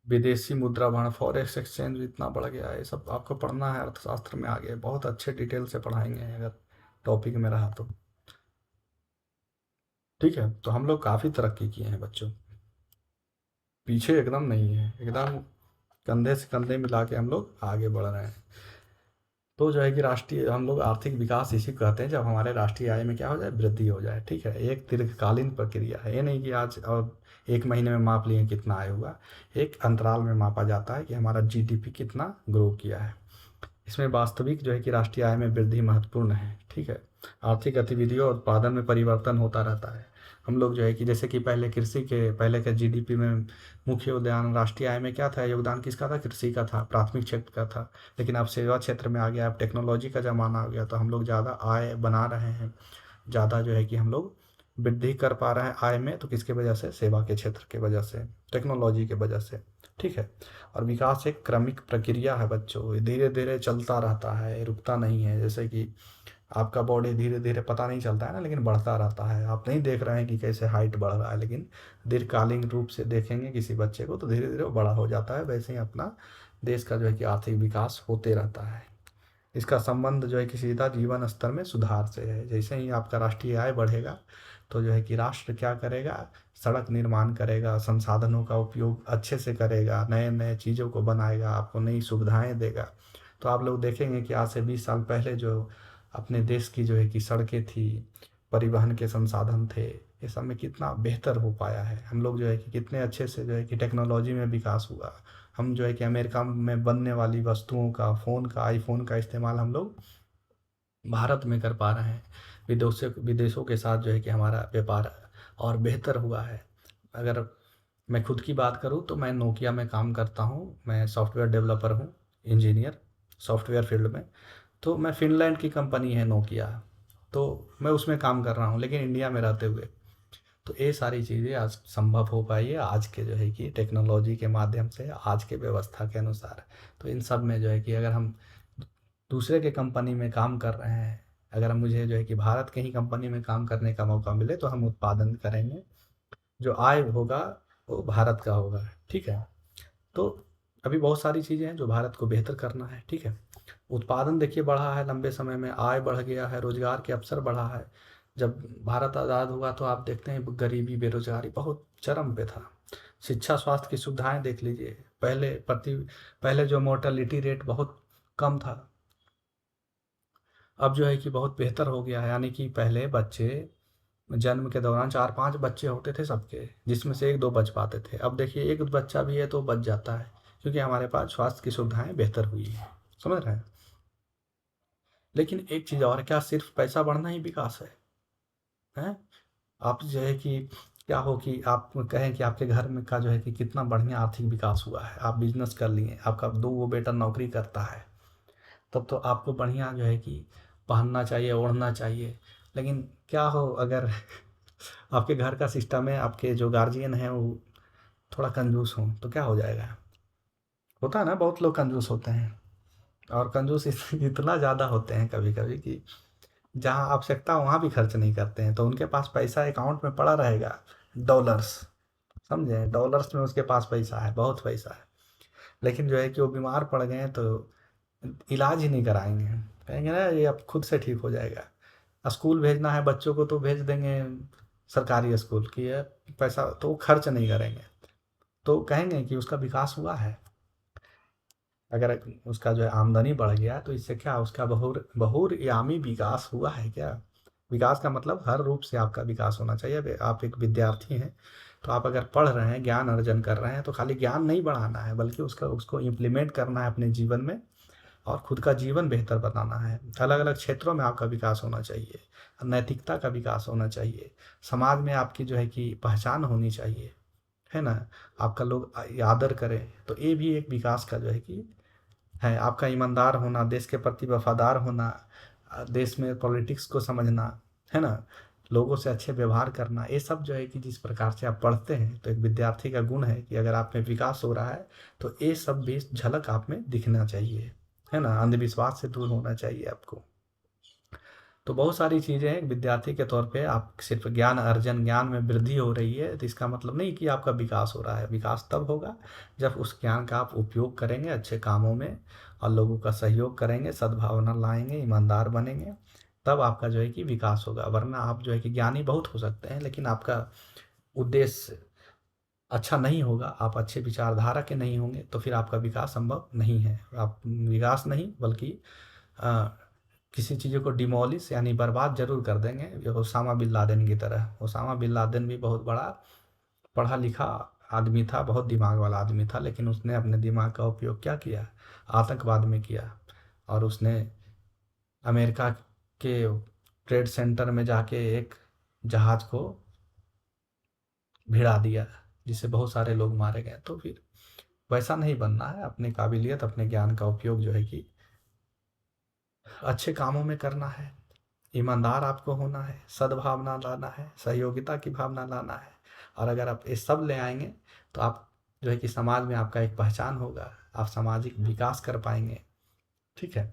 विदेशी मुद्रा भरण, फॉरेक्स एक्सचेंज इतना बढ़ गया है। ये सब आपको पढ़ना है, अर्थशास्त्र में आगे बहुत अच्छे डिटेल से पढ़ाएंगे अगर टॉपिक में रहा तो। ठीक है, तो हम लोग काफ़ी तरक्की किए हैं बच्चों, पीछे एकदम नहीं है, एकदम कंधे से कंधे मिला के हम लोग आगे बढ़ रहे हैं। तो जो है कि राष्ट्रीय हम लोग आर्थिक विकास इसी को कहते हैं, जब हमारे राष्ट्रीय आय में क्या हो जाए, वृद्धि हो जाए। ठीक है, एक दीर्घकालीन प्रक्रिया है, ये नहीं कि आज और एक महीने में माप लिए कितना आय हुआ। एक अंतराल में मापा जाता है कि हमारा जीडीपी कितना ग्रो किया है। इसमें वास्तविक जो है कि राष्ट्रीय आय में वृद्धि महत्वपूर्ण है। ठीक है, आर्थिक गतिविधियों और उत्पादन में परिवर्तन होता रहता है। हम लोग जो है कि जैसे कि पहले कृषि के पहले के जीडीपी में मुख्य योगदान राष्ट्रीय आय में क्या था, योगदान किसका था, कृषि का था, प्राथमिक क्षेत्र का था। लेकिन अब सेवा क्षेत्र में आ गया, अब टेक्नोलॉजी का ज़माना आ गया, तो हम लोग ज़्यादा आय बना रहे हैं, ज़्यादा जो है कि हम लोग वृद्धि कर पा रहे हैं आय में। तो किसके वजह से, सेवा के क्षेत्र के वजह से, टेक्नोलॉजी के वजह से। ठीक है, और विकास एक क्रमिक प्रक्रिया है बच्चों, धीरे धीरे चलता रहता है, रुकता नहीं है। जैसे कि आपका बॉडी धीरे धीरे पता नहीं चलता है ना, लेकिन बढ़ता रहता है। आप नहीं देख रहे हैं कि कैसे हाइट बढ़ रहा है, लेकिन दीर्घकालीन रूप से देखेंगे किसी बच्चे को तो धीरे धीरे वो बड़ा हो जाता है। वैसे ही अपना देश का जो है कि आर्थिक विकास होते रहता है। इसका संबंध जो है कि सीधा जीवन स्तर में सुधार से है। जैसे ही आपका राष्ट्रीय आय बढ़ेगा तो जो है कि राष्ट्र क्या करेगा, सड़क निर्माण करेगा, संसाधनों का उपयोग अच्छे से करेगा, नए नए चीज़ों को बनाएगा, आपको नई सुविधाएं देगा। तो आप लोग देखेंगे कि आज से 20 साल पहले जो अपने देश की जो है कि सड़कें थी, परिवहन के संसाधन थे, ये सब में कितना बेहतर हो पाया है। हम लोग जो है कि कितने अच्छे से जो है कि टेक्नोलॉजी में विकास हुआ। हम जो है कि अमेरिका में बनने वाली वस्तुओं का, फ़ोन का, आईफोन का इस्तेमाल हम लोग भारत में कर पा रहे हैं। विदेशों के साथ जो है कि हमारा व्यापार और बेहतर हुआ है। अगर मैं खुद की बात करूँ तो मैं नोकिया में काम करता हूँ, मैं सॉफ्टवेयर डेवलपर हूँ, इंजीनियर सॉफ्टवेयर फील्ड में। तो मैं फ़िनलैंड की कंपनी है नोकिया, तो मैं उसमें काम कर रहा हूँ, लेकिन इंडिया में रहते हुए। तो ये सारी चीज़ें आज संभव हो पाई है, आज के जो है कि टेक्नोलॉजी के माध्यम से, आज के व्यवस्था के अनुसार। तो इन सब में जो है कि अगर हम दूसरे के कंपनी में काम कर रहे हैं, अगर हम मुझे जो है कि भारत के ही कंपनी में काम करने का मौका मिले तो हम उत्पादन करेंगे, जो आय होगा वो भारत का होगा। ठीक है, तो अभी बहुत सारी चीज़ें हैं जो भारत को बेहतर करना है। ठीक है, उत्पादन देखिए बढ़ा है लंबे समय में, आय बढ़ गया है, रोजगार के अवसर बढ़ा है। जब भारत आज़ाद हुआ तो आप देखते हैं गरीबी, बेरोजगारी बहुत चरम पे था। शिक्षा, स्वास्थ्य की सुविधाएं देख लीजिए, पहले जो मोर्टेलिटी रेट बहुत कम था, अब जो है कि बहुत बेहतर हो गया है। यानी कि पहले बच्चे जन्म के दौरान 4-5 बच्चे होते थे सबके, जिसमें से 1-2 बच पाते थे। अब देखिए एक बच्चा भी है तो बच जाता है, क्योंकि हमारे पास स्वास्थ्य की सुविधाएं बेहतर हुई है। समझ रहे हैं। लेकिन एक चीज़ और है, क्या सिर्फ पैसा बढ़ना ही विकास है? हैं? आप जो है कि क्या हो कि आप कहें कि आपके घर में का जो है कि कितना बढ़िया आर्थिक विकास हुआ है, आप बिजनेस कर लिए, आपका 2 बेटा नौकरी करता है, तब तो आपको बढ़िया जो है कि पहनना चाहिए, ओढ़ना चाहिए। लेकिन क्या हो अगर आपके घर का सिस्टम है, आपके जो गार्जियन हैं वो थोड़ा कंजूस हों, तो क्या हो जाएगा? होता है ना, बहुत लोग कंजूस होते हैं, और कंजूस इतना ज़्यादा होते हैं कभी कभी कि जहाँ आवश्यकता वहाँ भी खर्च नहीं करते हैं। तो उनके पास पैसा अकाउंट में पड़ा रहेगा, डॉलर्स, समझे, डॉलर्स में उसके पास पैसा है, बहुत पैसा है। लेकिन जो है कि वो बीमार पड़ गए हैं तो इलाज ही नहीं कराएंगे, कहेंगे ना ये अब खुद से ठीक हो जाएगा। स्कूल भेजना है बच्चों को तो भेज देंगे सरकारी स्कूल की है, पैसा तो वो खर्च नहीं करेंगे। तो कहेंगे कि उसका विकास हुआ है। अगर उसका जो है आमदनी बढ़ गया तो इससे क्या उसका बहुआयामी विकास हुआ है क्या? विकास का मतलब हर रूप से आपका विकास होना चाहिए। अब आप एक विद्यार्थी हैं, तो आप अगर पढ़ रहे हैं, ज्ञान अर्जन कर रहे हैं, तो खाली ज्ञान नहीं बढ़ाना है, बल्कि उसको इम्प्लीमेंट करना है अपने जीवन में, और खुद का जीवन बेहतर बनाना है। अलग अलग क्षेत्रों में आपका विकास होना चाहिए, नैतिकता का विकास होना चाहिए, समाज में आपकी जो है कि पहचान होनी चाहिए, है ना? आपका लोग आदर करें, तो ये भी एक विकास का जो है कि है। आपका ईमानदार होना, देश के प्रति वफादार होना, देश में पॉलिटिक्स को समझना, है ना? लोगों से अच्छे व्यवहार करना, ये सब जो है कि जिस प्रकार से आप पढ़ते हैं, तो एक विद्यार्थी का गुण है कि अगर आप में विकास हो रहा है तो ये सब भी झलक आप में दिखना चाहिए, है ना? अंधविश्वास से दूर होना चाहिए आपको। तो बहुत सारी चीज़ें हैं। विद्यार्थी के तौर पे आप सिर्फ ज्ञान अर्जन, ज्ञान में वृद्धि हो रही है, तो इसका मतलब नहीं कि आपका विकास हो रहा है। विकास तब होगा जब उस ज्ञान का आप उपयोग करेंगे अच्छे कामों में, और लोगों का सहयोग करेंगे, सद्भावना लाएंगे, ईमानदार बनेंगे, तब आपका जो है कि विकास होगा। वरना आप जो है कि ज्ञानी बहुत हो सकते हैं, लेकिन आपका उद्देश्य अच्छा नहीं होगा, आप अच्छे विचारधारा के नहीं होंगे, तो फिर आपका विकास संभव नहीं है। आप विकास नहीं बल्कि अ, किसी चीज़ों को डिमोलिश यानी बर्बाद जरूर कर देंगे, ये ओसामा बिन लादेन की तरह। ओसामा बिन लादेन भी बहुत बड़ा पढ़ा लिखा आदमी था, बहुत दिमाग वाला आदमी था, लेकिन उसने अपने दिमाग का उपयोग क्या किया? आतंकवाद में किया। और उसने अमेरिका के ट्रेड सेंटर में जाके एक जहाज को भिड़ा दिया, जिससे बहुत सारे लोग मारे गए। तो फिर वैसा नहीं बनना है। अपनी काबिलियत, अपने ज्ञान का उपयोग जो है कि अच्छे कामों में करना है, ईमानदार आपको होना है, सद्भावना लाना है, सहयोगिता की भावना लाना है। और अगर आप ये सब ले आएंगे तो आप जो है कि समाज में आपका एक पहचान होगा, आप सामाजिक विकास कर पाएंगे। ठीक है।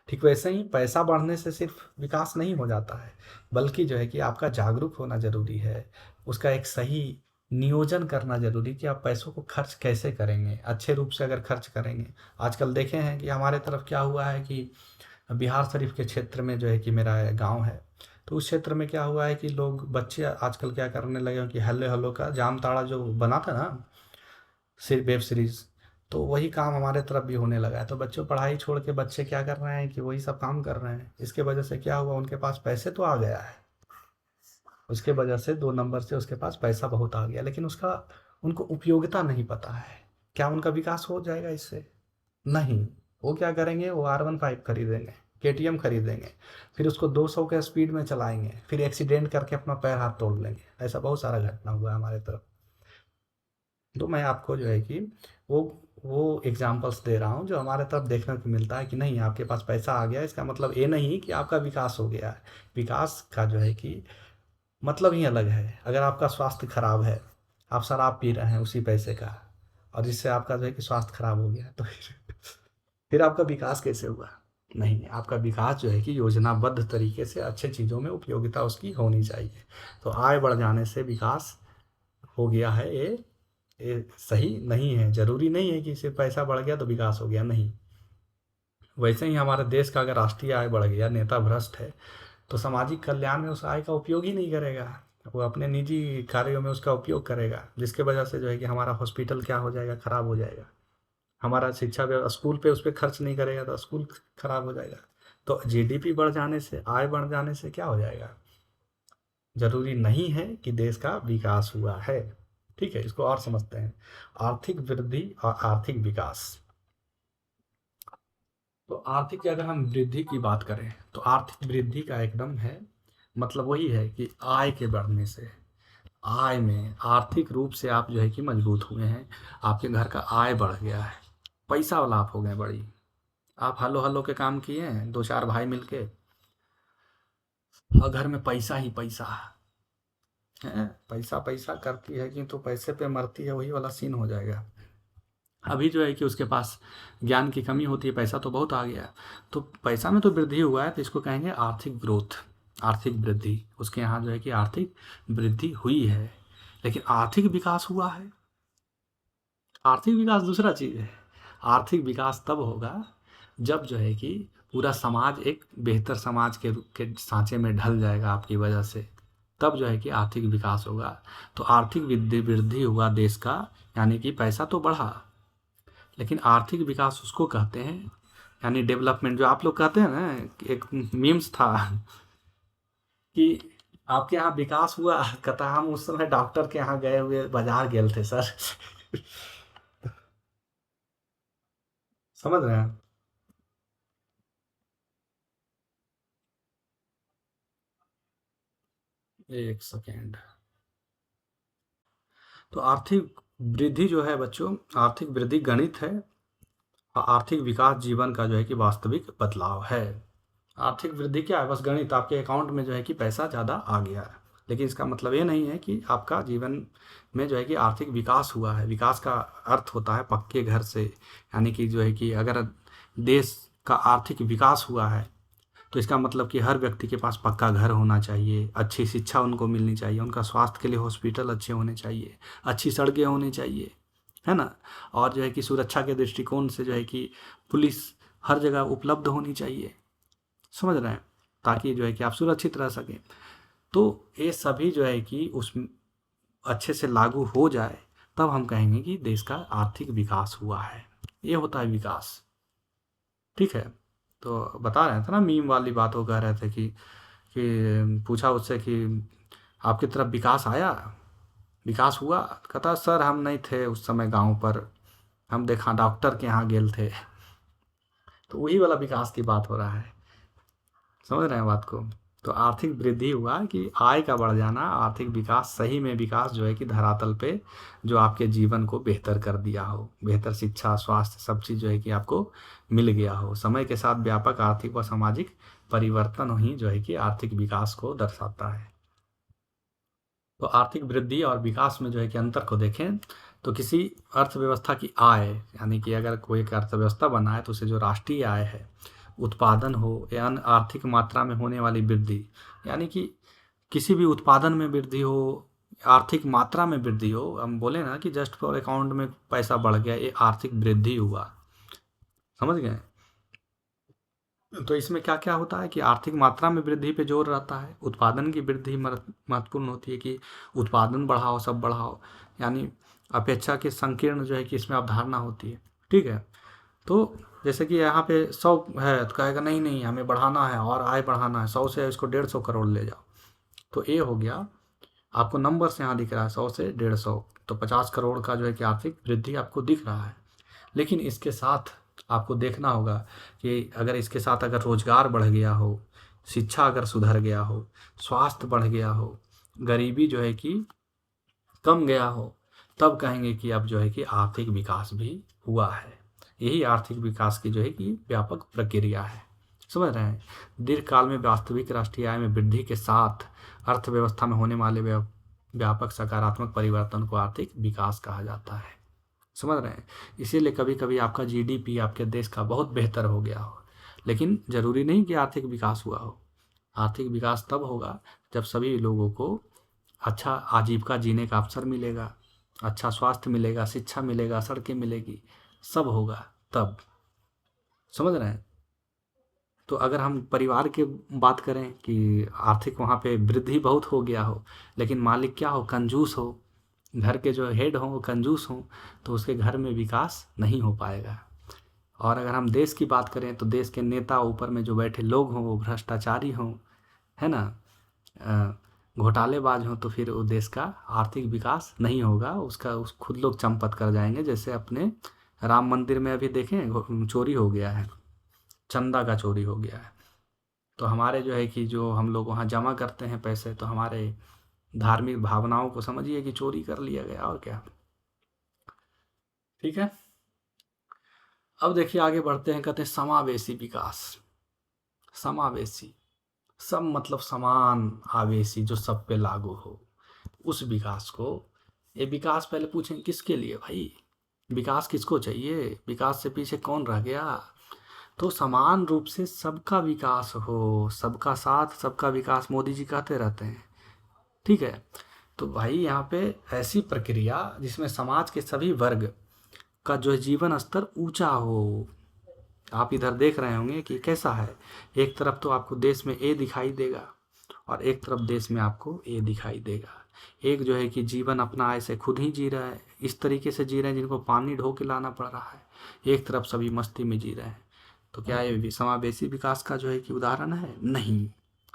ठीक वैसे ही पैसा बढ़ने से सिर्फ विकास नहीं हो जाता है, बल्कि जो है कि आपका जागरूक होना जरूरी है। उसका एक सही नियोजन करना जरूरी, कि आप पैसों को खर्च कैसे करेंगे, अच्छे रूप से अगर खर्च करेंगे। आजकल देखे हैं कि हमारे तरफ क्या हुआ है कि बिहार शरीफ के क्षेत्र में जो है कि मेरा गांव है, तो उस क्षेत्र में क्या हुआ है कि लोग बच्चे आजकल क्या करने लगे हैं कि हल्ले हल्लो का जामताड़ा जो बना था ना, वेब सीरीज, तो वही काम हमारे तरफ भी होने लगा है। तो बच्चों पढ़ाई छोड़ के बच्चे क्या कर रहे हैं कि वही सब काम कर रहे हैं। इसके वजह से क्या हुआ, उनके पास पैसे तो आ गया है, उसके वजह से 2 नंबर से उसके पास पैसा बहुत आ गया, लेकिन उसका उनको उपयोगिता नहीं पता है। क्या उनका विकास हो जाएगा इससे? नहीं। वो क्या करेंगे, वो R15 खरीदेंगे, KTM खरीदेंगे, फिर उसको 200 के स्पीड में चलाएंगे, फिर एक्सीडेंट करके अपना पैर हाथ तोड़ लेंगे। ऐसा बहुत सारा घटना हुआ है हमारे तरफ। तो मैं आपको जो है कि वो वो एग्जाम्पल्स दे रहा हूँ जो हमारे तरफ देखने को मिलता है कि नहीं, आपके पास पैसा आ गया, इसका मतलब ये नहीं कि आपका विकास हो गया है। विकास का जो है कि मतलब ही अलग है। अगर आपका स्वास्थ्य खराब है, आप शराब पी रहे हैं उसी पैसे का, और जिससे आपका जो है कि स्वास्थ्य खराब हो गया, तो फिर आपका विकास कैसे हुआ? नहीं, आपका विकास जो है कि योजनाबद्ध तरीके से अच्छे चीज़ों में उपयोगिता उसकी होनी चाहिए। तो आय बढ़ जाने से विकास हो गया है, ये सही नहीं है। जरूरी नहीं है कि सिर्फ पैसा बढ़ गया तो विकास हो गया, नहीं। वैसे ही हमारे देश का अगर राष्ट्रीय आय बढ़ गया, नेता भ्रष्ट है, तो सामाजिक कल्याण में उस आय का उपयोग ही नहीं करेगा, वो अपने निजी कार्यों में उसका उपयोग करेगा, जिसके वजह से जो है कि हमारा हॉस्पिटल क्या हो जाएगा, खराब हो जाएगा। हमारा शिक्षा स्कूल पे उस पर खर्च नहीं करेगा तो स्कूल खराब हो जाएगा। तो GDP बढ़ जाने से, आय बढ़ जाने से क्या हो जाएगा? जरूरी नहीं है कि देश का विकास हुआ है। ठीक है, इसको और समझते हैं। आर्थिक वृद्धि और आर्थिक विकास। तो आर्थिक की अगर हम वृद्धि की बात करें, तो आर्थिक वृद्धि का एकदम है मतलब वही है कि आय के बढ़ने से, आय में आर्थिक रूप से आप जो है कि मजबूत हुए हैं, आपके घर का आय बढ़ गया है, पैसा वाला आप हो गए बड़ी। आप हलो हलो के काम किए हैं, 2-4 भाई मिलके, और घर में पैसा ही पैसा है। पैसा पैसा करती है कि तो पैसे पे मरती है, वही वाला सीन हो जाएगा। अभी जो है कि उसके पास ज्ञान की कमी होती है, पैसा तो बहुत आ गया, तो पैसा में तो वृद्धि हुआ है, तो इसको कहेंगे आर्थिक ग्रोथ, आर्थिक वृद्धि। उसके यहाँ जो है कि आर्थिक वृद्धि हुई है, लेकिन आर्थिक विकास हुआ है? आर्थिक विकास दूसरा चीज़ है। आर्थिक विकास तब होगा जब जो है कि पूरा समाज एक बेहतर समाज के रूप के सांचे में ढल जाएगा आपकी वजह से। तब जो है कि आर्थिक विकास होगा। तो आर्थिक वृद्धि हुआ देश का, यानी कि पैसा तो बढ़ा, लेकिन आर्थिक विकास उसको कहते हैं, यानी डेवलपमेंट जो आप लोग कहते हैं ना, एक मीम्स था कि आपके यहाँ विकास हुआ, कहता हम उस समय डॉक्टर के यहाँ गए हुए बाजार गए थे सर। समझ रहे हैं? एक सेकेंड। तो आर्थिक वृद्धि जो है बच्चों, आर्थिक वृद्धि गणित है, और आर्थिक विकास जीवन का जो है कि वास्तविक बदलाव है। आर्थिक वृद्धि क्या है? बस गणित, आपके अकाउंट में जो है कि पैसा ज़्यादा आ गया है, लेकिन इसका मतलब ये नहीं है कि आपका जीवन में जो है कि आर्थिक विकास हुआ है। विकास का अर्थ होता है पक्के घर से, यानी कि जो है कि अगर देश का आर्थिक विकास हुआ है तो इसका मतलब कि हर व्यक्ति के पास पक्का घर होना चाहिए, अच्छी शिक्षा उनको मिलनी चाहिए, उनका स्वास्थ्य के लिए हॉस्पिटल अच्छे होने चाहिए, अच्छी सड़कें होनी चाहिए, है ना? और जो है कि सुरक्षा के दृष्टिकोण से जो है कि पुलिस हर जगह उपलब्ध होनी चाहिए, समझ रहे हैं? ताकि जो है कि आप सुरक्षित रह सकें। तो ये सभी जो है कि उस अच्छे से लागू हो जाए, तब हम कहेंगे कि देश का आर्थिक विकास हुआ है। ये होता है विकास, ठीक है? तो बता रहे थे ना, मीम वाली बात वो कह रहे थे कि पूछा उससे कि आपकी तरफ विकास आया, विकास हुआ? कहता सर हम नहीं थे उस समय गांव पर, हम देखा डॉक्टर के यहाँ गेल थे। तो वही वाला विकास की बात हो रहा है, समझ रहे हैं बात को? तो आर्थिक वृद्धि हुआ कि आय का बढ़ जाना, आर्थिक विकास, सही में विकास जो है कि धरातल पे जो आपके जीवन को बेहतर कर दिया हो, बेहतर शिक्षा, स्वास्थ्य, सब चीज़ जो है कि आपको मिल गया हो। समय के साथ व्यापक आर्थिक व सामाजिक परिवर्तन ही जो है कि आर्थिक विकास को दर्शाता है। तो आर्थिक वृद्धि और विकास में जो है कि अंतर को देखें तो किसी अर्थव्यवस्था की आय, यानी कि अगर कोई एक अर्थव्यवस्था बना है तो उसे जो राष्ट्रीय आय है, उत्पादन हो या अन्य आर्थिक मात्रा में होने वाली वृद्धि, यानी कि किसी भी उत्पादन में वृद्धि हो, आर्थिक मात्रा में वृद्धि हो, हम बोले ना कि जस्ट फॉर अकाउंट में पैसा बढ़ गया, ये आर्थिक वृद्धि हुआ, समझ गए? तो इसमें क्या क्या होता है कि आर्थिक मात्रा में वृद्धि पे जोर रहता है, उत्पादन की वृद्धि महत्वपूर्ण होती है कि उत्पादन बढ़ाओ, सब बढ़ाओ, यानी अपेक्षा के संकीर्ण जो है कि इसमें अवधारणा होती है, ठीक है? तो जैसे कि यहाँ पे 100 है तो कहेगा नहीं नहीं हमें बढ़ाना है और आय बढ़ाना है, 100 से इसको 150 करोड़ ले जाओ। तो ये हो गया, आपको नंबर से यहाँ दिख रहा है 100 से 150, तो 50 करोड़ का जो है कि आर्थिक वृद्धि आपको दिख रहा है। लेकिन इसके साथ आपको देखना होगा कि अगर इसके साथ अगर रोजगार बढ़ गया हो, शिक्षा अगर सुधर गया हो, स्वास्थ्य बढ़ गया हो, गरीबी जो है कि कम गया हो, तब कहेंगे कि अब जो है कि आर्थिक विकास भी हुआ है। यही आर्थिक विकास की जो है कि व्यापक प्रक्रिया है, समझ रहे हैं? दीर्घकाल में वास्तविक राष्ट्रीय आय में वृद्धि के साथ अर्थव्यवस्था में होने वाले व्यापक सकारात्मक परिवर्तन को आर्थिक विकास कहा जाता है, समझ रहे हैं? इसीलिए कभी कभी आपका जीडीपी आपके देश का बहुत बेहतर हो गया हो, लेकिन जरूरी नहीं कि आर्थिक विकास हुआ हो। आर्थिक विकास तब होगा जब सभी लोगों को अच्छा आजीविका जीने का अवसर मिलेगा, अच्छा स्वास्थ्य मिलेगा, शिक्षा मिलेगा, सड़कें मिलेगी, सब होगा तब, समझ रहे हैं? तो अगर हम परिवार की बात करें कि आर्थिक वहाँ पे वृद्धि बहुत हो गया हो, लेकिन मालिक क्या हो, कंजूस हो, घर के जो हेड हों वो कंजूस हों, तो उसके घर में विकास नहीं हो पाएगा। और अगर हम देश की बात करें तो देश के नेता ऊपर में जो बैठे लोग हों वो भ्रष्टाचारी हों, है ना, घोटालेबाज हों, तो फिर वो देश का आर्थिक विकास नहीं होगा, उसका उस खुद लोग चंपत कर जाएंगे। जैसे अपने राम मंदिर में अभी देखें चोरी हो गया है, चंदा का चोरी हो गया है। तो हमारे जो है कि जो हम लोग वहाँ जमा करते हैं पैसे, तो हमारे धार्मिक भावनाओं को समझिए कि चोरी कर लिया गया, और क्या, ठीक है? अब देखिए आगे बढ़ते हैं, कहते हैं समावेशी विकास। समावेशी, सब मतलब समान, आवेशी जो सब पे लागू हो, उस विकास को, ये विकास पहले पूछें किसके लिए भाई, विकास किसको चाहिए, विकास से पीछे कौन रह गया? तो समान रूप से सबका विकास हो, सबका साथ सबका विकास मोदी जी कहते रहते हैं, ठीक है? तो भाई यहाँ पे ऐसी प्रक्रिया जिसमें समाज के सभी वर्ग का जो है जीवन स्तर ऊंचा हो। आप इधर देख रहे होंगे कि कैसा है, एक तरफ तो आपको देश में ए दिखाई देगा, और एक तरफ देश में आपको ये दिखाई देगा। एक जो है कि जीवन अपना ऐसे खुद ही जी रहा है, इस तरीके से जी रहे हैं जिनको पानी ढो के लाना पड़ रहा है, एक तरफ सभी मस्ती में जी रहे हैं। तो क्या ये समावेशी विकास का जो है कि उदाहरण है? नहीं।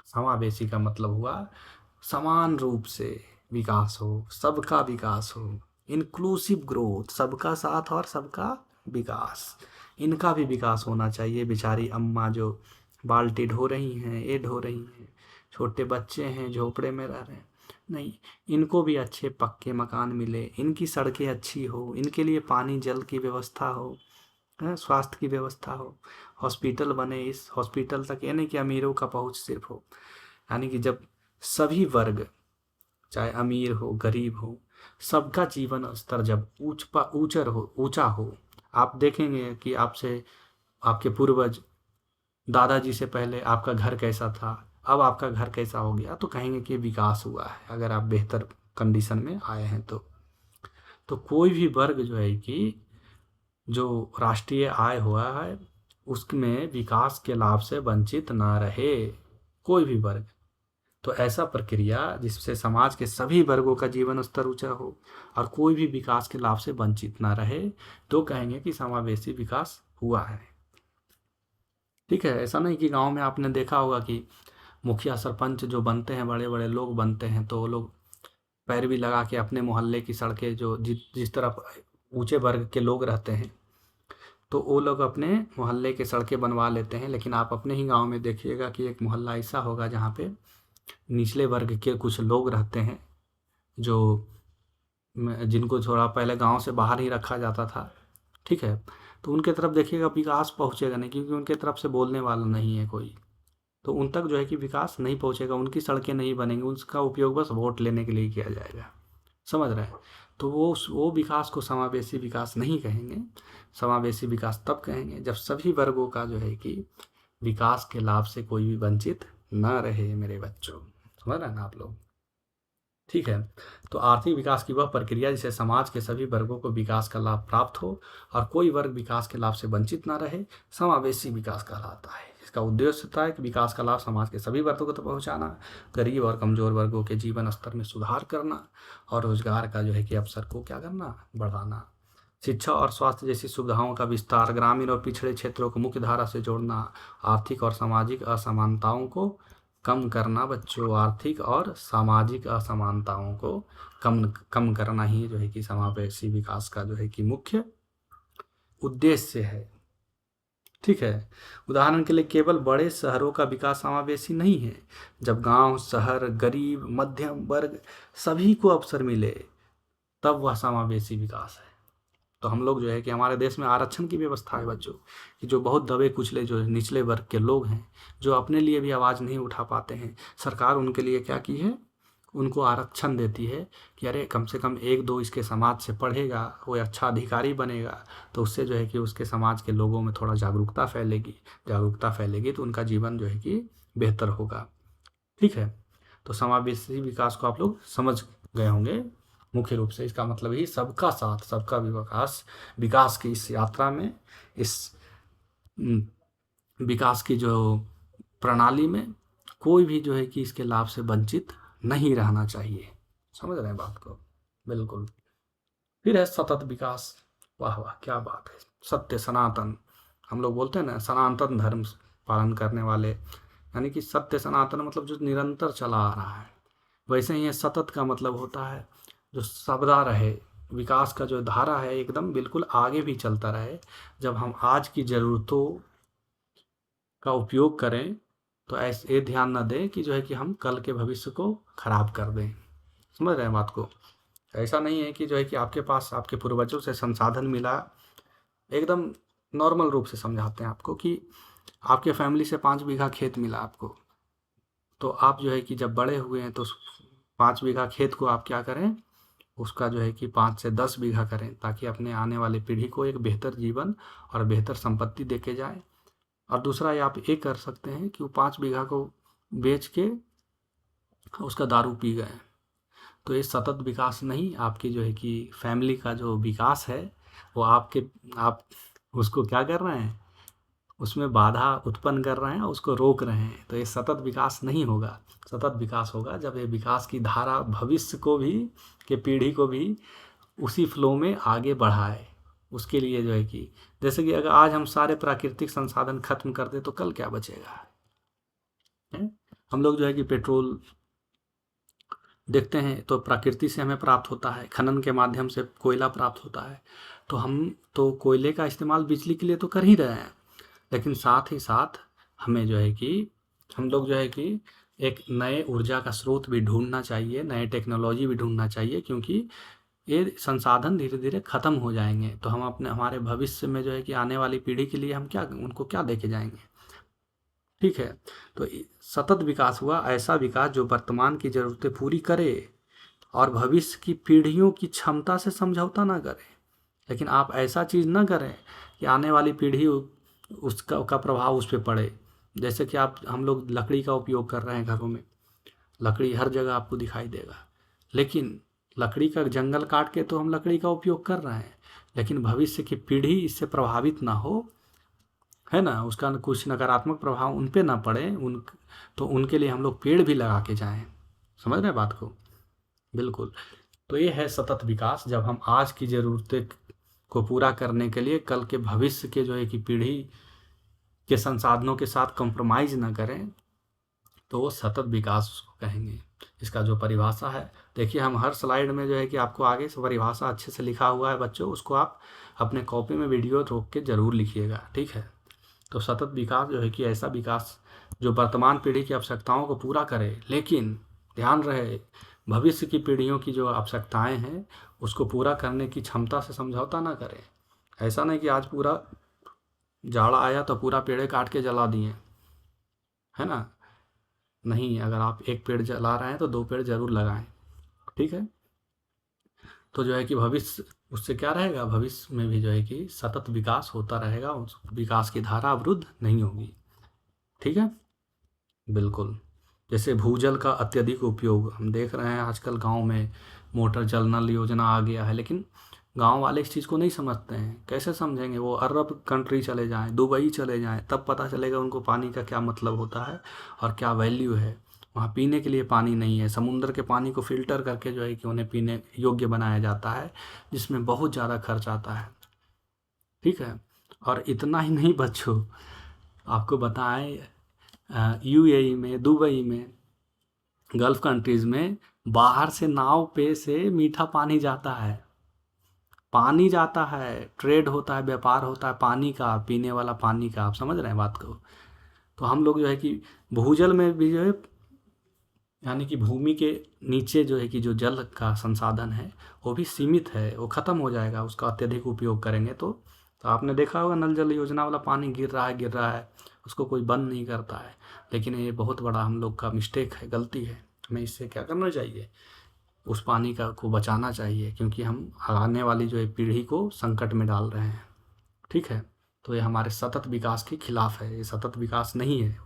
समावेशी का मतलब हुआ समान रूप से विकास हो, सबका विकास हो, इंक्लूसिव ग्रोथ, सबका साथ और सबका विकास। इनका भी विकास होना चाहिए। बेचारी अम्मा जो बाल्टी ढो रही हैं, ये ढो रही हैं, छोटे बच्चे हैं झोपड़े में रह रहे हैं, नहीं, इनको भी अच्छे पक्के मकान मिले, इनकी सड़कें अच्छी हो, इनके लिए पानी जल की व्यवस्था हो, स्वास्थ्य की व्यवस्था हो, हॉस्पिटल बने, इस हॉस्पिटल तक ये नहीं कि अमीरों का पहुंच सिर्फ हो। यानी कि जब सभी वर्ग, चाहे अमीर हो गरीब हो, सबका जीवन स्तर जब ऊंचा हो। आप देखेंगे कि आपसे आपके पूर्वज दादाजी से पहले आपका घर कैसा था, अब आपका घर कैसा हो गया, तो कहेंगे कि विकास हुआ है, अगर आप बेहतर कंडीशन में आए हैं तो कोई भी वर्ग जो है कि जो राष्ट्रीय आय हुआ है उसमें विकास के लाभ से वंचित ना रहे, कोई भी वर्ग। तो ऐसा प्रक्रिया जिससे समाज के सभी वर्गों का जीवन स्तर ऊंचा हो और कोई भी विकास के लाभ से वंचित ना रहे, तो कहेंगे कि समावेशी विकास हुआ है। ठीक है। ऐसा नहीं कि गांव में आपने देखा होगा कि मुखिया सरपंच जो बनते हैं, बड़े बड़े लोग बनते हैं, तो वो लोग पैरवी लगा के अपने मोहल्ले की सड़कें जो जिस तरफ ऊंचे वर्ग के लोग रहते हैं तो वो लोग अपने मोहल्ले के सड़कें बनवा लेते हैं। लेकिन आप अपने ही गांव में देखिएगा कि एक मोहल्ला ऐसा होगा जहाँ पे निचले वर्ग के कुछ लोग रहते हैं जो जिनको थोड़ा पहले गांव से बाहर ही रखा जाता था। ठीक है। तो उनके तरफ देखिएगा विकास पहुंचेगा नहीं, क्योंकि उनके तरफ से बोलने वाला नहीं है कोई, तो उन तक जो है कि विकास नहीं पहुंचेगा, उनकी सड़कें नहीं बनेंगी, उसका उपयोग बस वोट लेने के लिए किया जाएगा। समझ रहे हैं? तो वो विकास को समावेशी विकास नहीं कहेंगे। समावेशी विकास तब कहेंगे जब सभी वर्गों का जो है कि विकास के लाभ से कोई भी वंचित न रहे मेरे बच्चों। समझ रहे हैं ना आप लोग? ठीक है। तो आर्थिक विकास की वह प्रक्रिया जिसे समाज के सभी वर्गों को विकास का लाभ प्राप्त हो और कोई वर्ग विकास के लाभ से वंचित ना रहे, समावेशी विकास कहलाता है। इसका उद्देश्य होता है कि विकास का लाभ समाज के सभी वर्गों को तक पहुंचाना, गरीब और कमजोर वर्गों के जीवन स्तर में सुधार करना और रोजगार का जो है कि अवसर को क्या करना, बढ़ाना। शिक्षा और स्वास्थ्य जैसी सुविधाओं का विस्तार, ग्रामीण और पिछड़े क्षेत्रों को मुख्य धारा से जोड़ना, आर्थिक और सामाजिक असमानताओं को कम करना बच्चों, आर्थिक और सामाजिक असमानताओं को कम कम करना ही जो है कि समावेशी विकास का जो है कि मुख्य उद्देश्य है। ठीक है। उदाहरण के लिए केवल बड़े शहरों का विकास समावेशी नहीं है। जब गांव, शहर, गरीब, मध्यम वर्ग सभी को अवसर मिले तब वह समावेशी विकास है। तो हम लोग जो है कि हमारे देश में आरक्षण की व्यवस्था है बच्चों, कि जो बहुत दबे कुचले जो निचले वर्ग के लोग हैं, जो अपने लिए भी आवाज़ नहीं उठा पाते हैं, सरकार उनके लिए क्या की है, उनको आरक्षण देती है कि अरे कम से कम एक दो इसके समाज से पढ़ेगा, वो अच्छा अधिकारी बनेगा, तो उससे जो है कि उसके समाज के लोगों में थोड़ा जागरूकता फैलेगी। जागरूकता फैलेगी तो उनका जीवन जो है कि बेहतर होगा। ठीक है। तो समावेशी विकास को आप लोग समझ गए होंगे। मुख्य रूप से इसका मतलब ही सबका साथ, सबका विकास। विकास की इस यात्रा में, इस विकास की जो प्रणाली में कोई भी जो है कि इसके लाभ से वंचित नहीं रहना चाहिए। समझ रहे हैं बात को? बिल्कुल। फिर है सतत विकास। वाह वाह, क्या बात है। सत्य, सनातन, हम लोग बोलते हैं ना सनातन धर्म पालन करने वाले, यानी कि सत्य सनातन मतलब जो निरंतर चला आ रहा है। वैसे ही ये सतत का मतलब होता है जो सदा रहे, विकास का जो धारा है एकदम बिल्कुल आगे भी चलता रहे। जब हम आज की ज़रूरतों का उपयोग करें तो ऐसे ये ध्यान न दें कि जो है कि हम कल के भविष्य को खराब कर दें। समझ रहे हैं बात को? ऐसा नहीं है कि जो है कि आपके पास आपके पूर्वजों से संसाधन मिला, एकदम नॉर्मल रूप से समझाते हैं आपको कि आपके फैमिली से 5 बीघा खेत मिला आपको, तो आप जो है कि जब बड़े हुए हैं तो 5 बीघा खेत को आप क्या करें, उसका जो है कि 5 से 10 बीघा करें, ताकि अपने आने वाली पीढ़ी को एक बेहतर जीवन और बेहतर संपत्ति दे के जाए। और दूसरा ये आप ये कर सकते हैं कि वो 5 बीघा को बेच के उसका दारू पी गए। तो ये सतत विकास नहीं, आपकी जो है कि फैमिली का जो विकास है वो आप उसको क्या कर रहे हैं, उसमें बाधा उत्पन्न कर रहे हैं, उसको रोक रहे हैं, तो ये सतत विकास नहीं होगा। सतत विकास होगा जब ये विकास की धारा भविष्य को भी, के पीढ़ी को भी उसी फ्लो में आगे बढ़ाए। उसके लिए जो है कि जैसे कि अगर आज हम सारे प्राकृतिक संसाधन खत्म कर दे तो कल क्या बचेगा, है? हम लोग जो है कि पेट्रोल देखते हैं तो प्रकृति से हमें प्राप्त होता है, खनन के माध्यम से कोयला प्राप्त होता है, तो हम तो कोयले का इस्तेमाल बिजली के लिए तो कर ही रहे हैं, लेकिन साथ ही साथ हमें जो है कि हम लोग जो है कि एक नए ऊर्जा का स्रोत भी ढूंढना चाहिए, नए टेक्नोलॉजी भी ढूंढना चाहिए, क्योंकि ये संसाधन धीरे धीरे खत्म हो जाएंगे तो हम अपने हमारे भविष्य में जो है कि आने वाली पीढ़ी के लिए हम क्या उनको क्या देके जाएंगे। ठीक है, तो सतत विकास हुआ ऐसा विकास जो वर्तमान की ज़रूरतें पूरी करे और भविष्य की पीढ़ियों की क्षमता से समझौता ना करे। लेकिन आप ऐसा चीज़ ना करें कि आने वाली पीढ़ी उसका प्रभाव उस पर पड़े। जैसे कि आप हम लोग लकड़ी का उपयोग कर रहे हैं घरों में, लकड़ी हर जगह आपको दिखाई देगा, लेकिन लकड़ी का जंगल काट के तो हम लकड़ी का उपयोग कर रहे हैं, लेकिन भविष्य की पीढ़ी इससे प्रभावित ना हो, है ना, उसका कुछ नकारात्मक प्रभाव उन पे ना पड़े, तो उनके लिए हम लोग पेड़ भी लगा के जाएं। समझ रहे हैं बात को? बिल्कुल। तो ये है सतत विकास, जब हम आज की ज़रूरतें को पूरा करने के लिए कल के भविष्य के जो है कि पीढ़ी के संसाधनों के साथ कॉम्प्रोमाइज़ ना करें, तो वो सतत विकास उसको कहेंगे। इसका जो परिभाषा है, देखिए हम हर स्लाइड में जो है कि आपको आगे से परिभाषा अच्छे से लिखा हुआ है बच्चों, उसको आप अपने कॉपी में वीडियो रोक के ज़रूर लिखिएगा, ठीक है। तो सतत विकास जो है कि ऐसा विकास जो वर्तमान पीढ़ी की आवश्यकताओं को पूरा करे, लेकिन ध्यान रहे भविष्य की पीढ़ियों की जो आवश्यकताएं हैं उसको पूरा करने की क्षमता से समझौता ना करें। ऐसा नहीं कि आज पूरा जाड़ा आया तो पूरा पेड़ काट के जला दिए, है ना, नहीं, अगर आप एक पेड़ जला रहे हैं तो 2 पेड़ जरूर लगाएं, ठीक है। तो जो है कि भविष्य उससे क्या रहेगा, भविष्य में भी जो है कि सतत विकास होता रहेगा, उस विकास की धारा अवरुद्ध नहीं होगी, ठीक है। बिल्कुल। जैसे भूजल का अत्यधिक उपयोग हम देख रहे हैं आजकल गांव में, मोटर जल नल योजना आ गया है, लेकिन गांव वाले इस चीज़ को नहीं समझते हैं। कैसे समझेंगे? वो अरब कंट्री चले जाएं, दुबई चले जाएं, तब पता चलेगा उनको पानी का क्या मतलब होता है और क्या वैल्यू है। वहाँ पीने के लिए पानी नहीं है, समुद्र के पानी को फ़िल्टर करके जो है कि उन्हें पीने योग्य बनाया जाता है, जिसमें बहुत ज़्यादा खर्च आता है, ठीक है। और इतना ही नहीं बच्चों, आपको बताएं यूएई में, दुबई में, गल्फ कंट्रीज़ में बाहर से नाव पे से मीठा पानी जाता है, पानी जाता है, ट्रेड होता है, व्यापार होता है पानी का, पीने वाला पानी का। आप समझ रहे हैं बात को? तो हम लोग जो है कि भूजल में भी जो है, यानी कि भूमि के नीचे जो है कि जो जल का संसाधन है वो भी सीमित है, वो ख़त्म हो जाएगा उसका अत्यधिक उपयोग करेंगे तो आपने देखा होगा नल जल योजना वाला पानी गिर रहा है, उसको कोई बंद नहीं करता है। लेकिन ये बहुत बड़ा हम लोग का मिस्टेक है, गलती है। हमें इससे क्या करना चाहिए, उस पानी का को बचाना चाहिए, क्योंकि हम आने वाली जो है पीढ़ी को संकट में डाल रहे हैं, ठीक है। तो ये हमारे सतत विकास के खिलाफ है, ये सतत विकास नहीं है।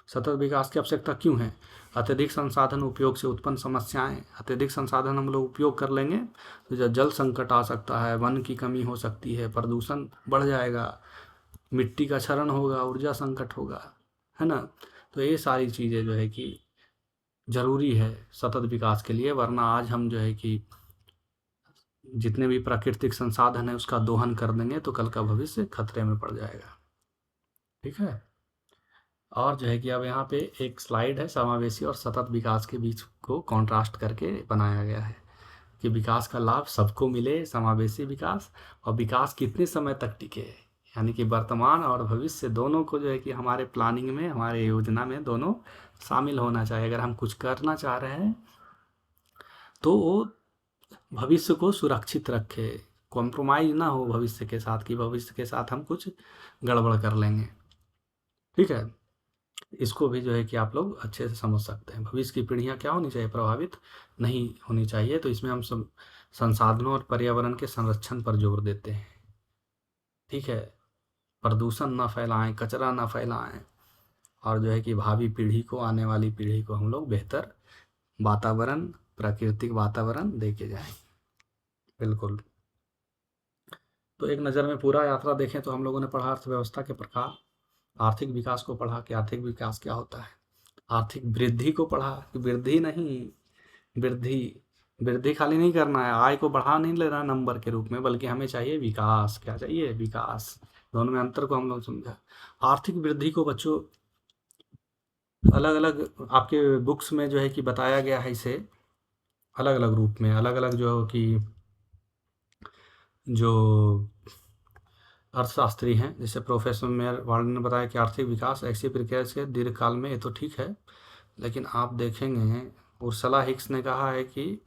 सतत विकास की आवश्यकता क्यों है? अत्यधिक संसाधन उपयोग से उत्पन्न समस्याएं, अत्यधिक संसाधन हम लोग उपयोग कर लेंगे तो जल संकट आ सकता है, वन की कमी हो सकती है, प्रदूषण बढ़ जाएगा, मिट्टी का क्षरण होगा, ऊर्जा संकट होगा, है ना। तो ये सारी चीज़ें जो है कि ज़रूरी है सतत विकास के लिए, वरना आज हम जो है कि जितने भी प्राकृतिक संसाधन है उसका दोहन कर देंगे तो कल का भविष्य खतरे में पड़ जाएगा, ठीक है। और जो है कि अब यहाँ पे एक स्लाइड है समावेशी और सतत विकास के बीच को कॉन्ट्रास्ट करके बनाया गया है कि विकास का लाभ सबको मिले, समावेशी विकास, और विकास कितने समय तक टिके, यानी कि वर्तमान और भविष्य दोनों को जो है कि हमारे प्लानिंग में, हमारे योजना में दोनों शामिल होना चाहिए। अगर हम कुछ करना चाह रहे हैं तो वो भविष्य को सुरक्षित रखे, कॉम्प्रोमाइज़ ना हो भविष्य के साथ कि भविष्य के साथ हम कुछ गड़बड़ कर लेंगे, ठीक है। इसको भी जो है कि आप लोग अच्छे से समझ सकते हैं। भविष्य की पीढ़ियाँ क्या होनी चाहिए, प्रभावित नहीं होनी चाहिए। तो इसमें हम सब संसाधनों और पर्यावरण के संरक्षण पर जोर देते हैं, ठीक है। प्रदूषण ना फैलाएं, कचरा ना फैलाएं, और जो है कि भावी पीढ़ी को, आने वाली पीढ़ी को हम लोग बेहतर वातावरण, प्राकृतिक वातावरण दे के जाएं। बिल्कुल। तो एक नज़र में पूरा यात्रा देखें तो हम लोगों ने पढ़ा अर्थव्यवस्था के प्रकार, आर्थिक विकास को पढ़ा कि आर्थिक विकास क्या होता है। आर्थिक वृद्धि को पढ़ा कि वृद्धि नहीं, वृद्धि वृद्धि खाली नहीं करना है, आय को बढ़ा नहीं लेना नंबर के रूप में, बल्कि हमें चाहिए विकास। क्या चाहिए? विकास। दोनों में अंतर को हम लोग समझा। आर्थिक वृद्धि को बच्चों अलग अलग आपके बुक्स में जो है कि बताया गया है, इसे अलग अलग रूप में, अलग अलग जो कि जो अर्थशास्त्री हैं, जैसे प्रोफेसर मेयर वार्ड ने बताया कि आर्थिक विकास ऐसी प्रक्रिया से दीर्घकाल में, ये तो ठीक है, लेकिन आप देखेंगे उर्सुला हिक्स ने कहा है कि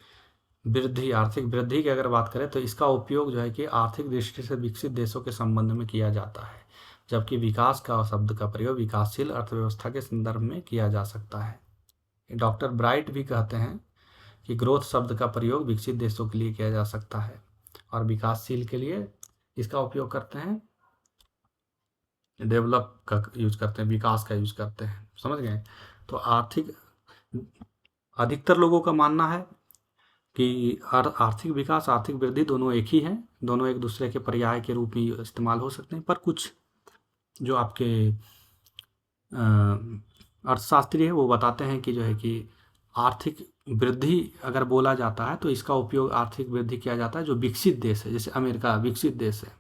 वृद्धि, आर्थिक वृद्धि की अगर बात करें तो इसका उपयोग जो है कि आर्थिक दृष्टि से विकसित देशों के संबंध में किया जाता है, जबकि विकास का शब्द का प्रयोग विकासशील अर्थव्यवस्था के संदर्भ में किया जा सकता है। डॉक्टर ब्राइट भी कहते हैं कि ग्रोथ शब्द का प्रयोग विकसित देशों के लिए किया जा सकता है और विकासशील के लिए इसका उपयोग करते हैं, डेवलप का यूज करते हैं, विकास का यूज करते हैं। समझ गए? तो आर्थिक, अधिकतर लोगों का मानना है कि आर्थिक विकास, आर्थिक वृद्धि दोनों एक ही हैं, दोनों एक दूसरे के पर्याय के रूप में इस्तेमाल हो सकते हैं। पर कुछ जो आपके अर्थशास्त्री है वो बताते हैं कि जो है कि आर्थिक वृद्धि अगर बोला जाता है तो इसका उपयोग आर्थिक वृद्धि किया जाता है जो विकसित देश है, जैसे अमेरिका विकसित देश है,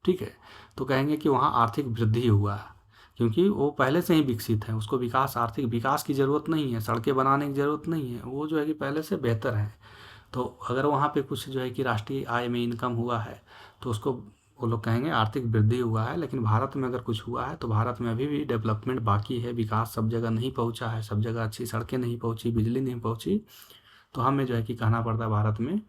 ठीक है, तो कहेंगे कि वहाँ आर्थिक वृद्धि हुआ है, क्योंकि वो पहले से ही विकसित है, उसको विकास, आर्थिक विकास की ज़रूरत नहीं है, सड़कें बनाने की ज़रूरत नहीं है, वो जो है कि पहले से बेहतर है। तो अगर वहाँ पे कुछ जो है कि राष्ट्रीय आय में इनकम हुआ है तो उसको वो लोग कहेंगे आर्थिक वृद्धि हुआ है। लेकिन भारत में अगर कुछ हुआ है तो भारत में अभी भी डेवलपमेंट बाकी है, विकास सब जगह नहीं पहुँचा है, सब जगह अच्छी सड़कें नहीं पहुँची, बिजली नहीं पहुँची। तो हमें जो है कि कहना पड़ता है भारत में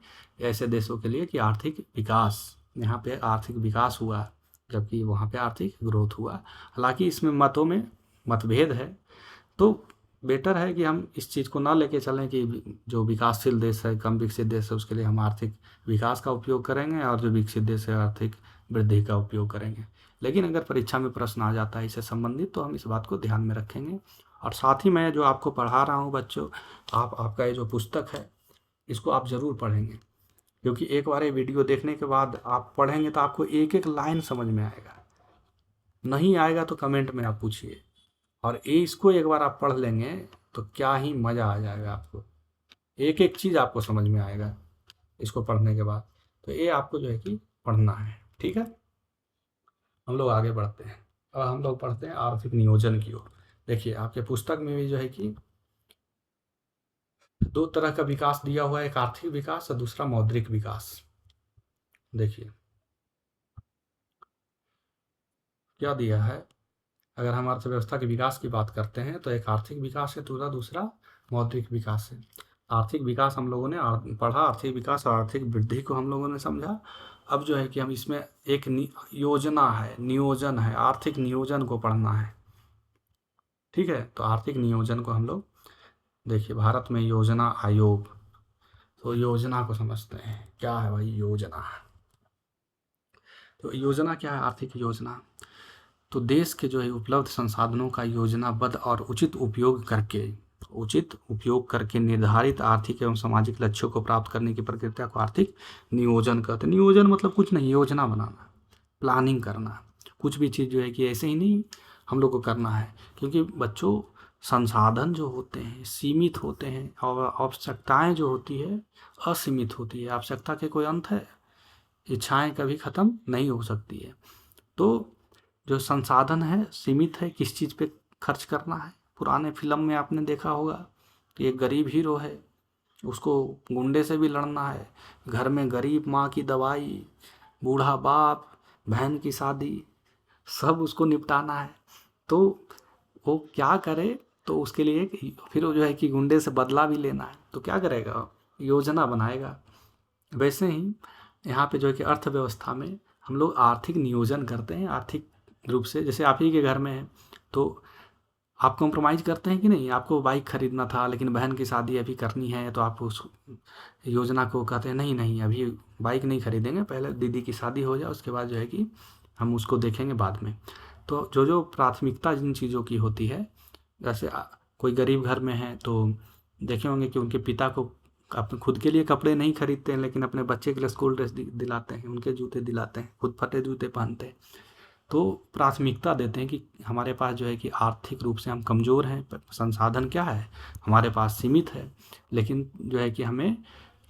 ऐसे देशों के लिए कि आर्थिक विकास, यहाँ पे आर्थिक विकास हुआ जबकि वहाँ पे आर्थिक ग्रोथ हुआ। हालांकि इसमें मतों में मतभेद है, तो बेटर है कि हम इस चीज़ को ना लेके चलें कि जो विकासशील देश है, कम विकसित देश है, उसके लिए हम आर्थिक विकास का उपयोग करेंगे और जो विकसित देश है आर्थिक वृद्धि का उपयोग करेंगे। लेकिन अगर परीक्षा में प्रश्न आ जाता है इससे संबंधित तो हम इस बात को ध्यान में रखेंगे। और साथ ही मैं जो आपको पढ़ा रहा हूँ बच्चों, आपका ये जो पुस्तक है इसको आप ज़रूर पढ़ेंगे, क्योंकि एक बार ये वीडियो देखने के बाद आप पढ़ेंगे तो आपको एक एक लाइन समझ में आएगा। नहीं आएगा तो कमेंट में आप पूछिए, और इसको एक बार आप पढ़ लेंगे तो क्या ही मज़ा आ जाएगा आपको, एक एक चीज़ आपको समझ में आएगा इसको पढ़ने के बाद। तो ये आपको जो है कि पढ़ना है, ठीक है। हम लोग आगे बढ़ते हैं, अब हम लोग पढ़ते हैं आर्थिक नियोजन की ओर। देखिए आपके पुस्तक में भी जो है कि दो तरह का विकास दिया हुआ है, एक आर्थिक विकास और दूसरा मौद्रिक विकास। देखिए क्या दिया है, अगर हम अर्थव्यवस्था के विकास की बात करते हैं तो एक आर्थिक विकास है, दूसरा मौद्रिक विकास है। आर्थिक विकास हम लोगों ने पढ़ा, आर्थिक विकास और आर्थिक वृद्धि को हम लोगों ने समझा। अब जो है कि हम इसमें एक योजना है, नियोजन है, आर्थिक नियोजन को पढ़ना है, ठीक है। तो आर्थिक नियोजन को हम लोग देखिए, भारत में योजना आयोग, तो योजना को समझते हैं क्या है भाई योजना। तो योजना क्या है? आर्थिक योजना तो देश के जो है उपलब्ध संसाधनों का योजनाबद्ध और उचित उपयोग करके निर्धारित आर्थिक एवं सामाजिक लक्ष्यों को प्राप्त करने की प्रक्रिया को आर्थिक नियोजन कहते हैं। नियोजन मतलब कुछ नहीं, योजना बनाना, प्लानिंग करना, कुछ भी चीज़ जो है कि ऐसे ही नहीं हम लोग को करना है, क्योंकि बच्चों संसाधन जो होते हैं सीमित होते हैं और आवश्यकताएं जो होती है असीमित होती है। आवश्यकता के कोई अंत है, इच्छाएं कभी ख़त्म नहीं हो सकती है। तो जो संसाधन है सीमित है, किस चीज़ पे खर्च करना है। पुराने फिल्म में आपने देखा होगा कि एक गरीब हीरो है, उसको गुंडे से भी लड़ना है, घर में गरीब माँ की दवाई, बूढ़ा बाप, बहन की शादी, सब उसको निपटाना है। तो वो क्या करे, तो उसके लिए फिर वो जो है कि गुंडे से बदला भी लेना है, तो क्या करेगा, योजना बनाएगा। वैसे ही यहाँ पे जो है कि अर्थव्यवस्था में हम लोग आर्थिक नियोजन करते हैं, आर्थिक रूप से। जैसे आप ही के घर में है तो आप कॉम्प्रोमाइज़ करते हैं कि नहीं, आपको बाइक खरीदना था लेकिन बहन की शादी अभी करनी है, तो आप उस योजना को कहते हैं नहीं नहीं अभी बाइक नहीं खरीदेंगे, पहले दीदी की शादी हो जाए उसके बाद जो है कि हम उसको देखेंगे बाद में। तो जो जो प्राथमिकता जिन चीज़ों की होती है, जैसे कोई गरीब घर में है तो देखे होंगे कि उनके पिता को अपने खुद के लिए कपड़े नहीं खरीदते हैं, लेकिन अपने बच्चे के लिए स्कूल ड्रेस दिलाते हैं, उनके जूते दिलाते हैं, खुद फटे जूते पहनते हैं। तो प्राथमिकता देते हैं कि हमारे पास जो है कि आर्थिक रूप से हम कमज़ोर हैं, संसाधन क्या है हमारे पास सीमित है, लेकिन जो है कि हमें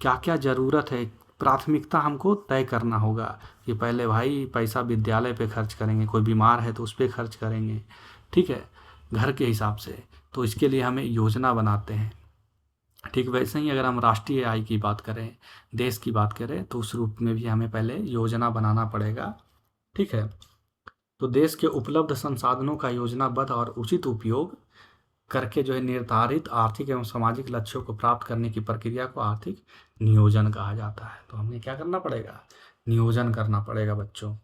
क्या क्या ज़रूरत है प्राथमिकता हमको तय करना होगा कि पहले भाई पैसा विद्यालय पे खर्च करेंगे, कोई बीमार है तो उस पर खर्च करेंगे, ठीक है, घर के हिसाब से। तो इसके लिए हमें योजना बनाते हैं। ठीक वैसे ही अगर हम राष्ट्रीय आय की बात करें, देश की बात करें, तो उस रूप में भी हमें पहले योजना बनाना पड़ेगा, ठीक है। तो देश के उपलब्ध संसाधनों का योजनाबद्ध और उचित उपयोग करके जो है निर्धारित आर्थिक एवं सामाजिक लक्ष्यों को प्राप्त करने की प्रक्रिया को आर्थिक नियोजन कहा जाता है। तो हमें क्या करना पड़ेगा, नियोजन करना पड़ेगा बच्चों,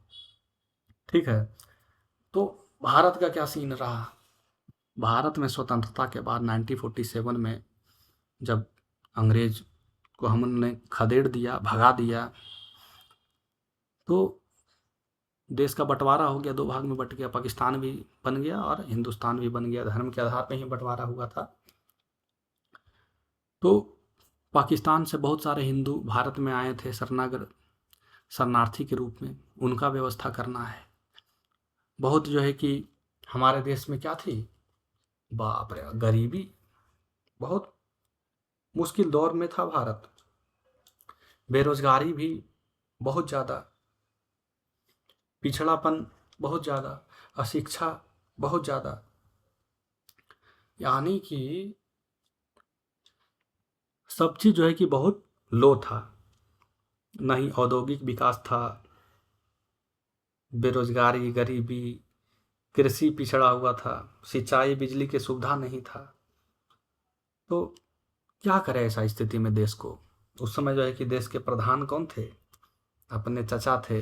ठीक है। तो भारत का क्या सीन रहा, भारत में स्वतंत्रता के बाद 1947 में जब अंग्रेज को हमने खदेड़ दिया, भगा दिया, तो देश का बंटवारा हो गया, दो भाग में बट गया, पाकिस्तान भी बन गया और हिंदुस्तान भी बन गया, धर्म के आधार पर ही बंटवारा हुआ था। तो पाकिस्तान से बहुत सारे हिंदू भारत में आए थे शरणार्थी के रूप में, उनका व्यवस्था करना है। बहुत जो है कि हमारे देश में क्या थी, बाप रे गरीबी, बहुत मुश्किल दौर में था भारत, बेरोजगारी भी बहुत ज़्यादा, पिछड़ापन बहुत ज़्यादा, अशिक्षा बहुत ज़्यादा, यानी कि सब चीज़ जो है कि बहुत लो था, ना ही औद्योगिक विकास था, बेरोजगारी, गरीबी, कृषि पिछड़ा हुआ था, सिंचाई बिजली की सुविधा नहीं था। तो क्या करे ऐसा स्थिति में देश को। उस समय जो है कि देश के प्रधान कौन थे, अपने चचा थे,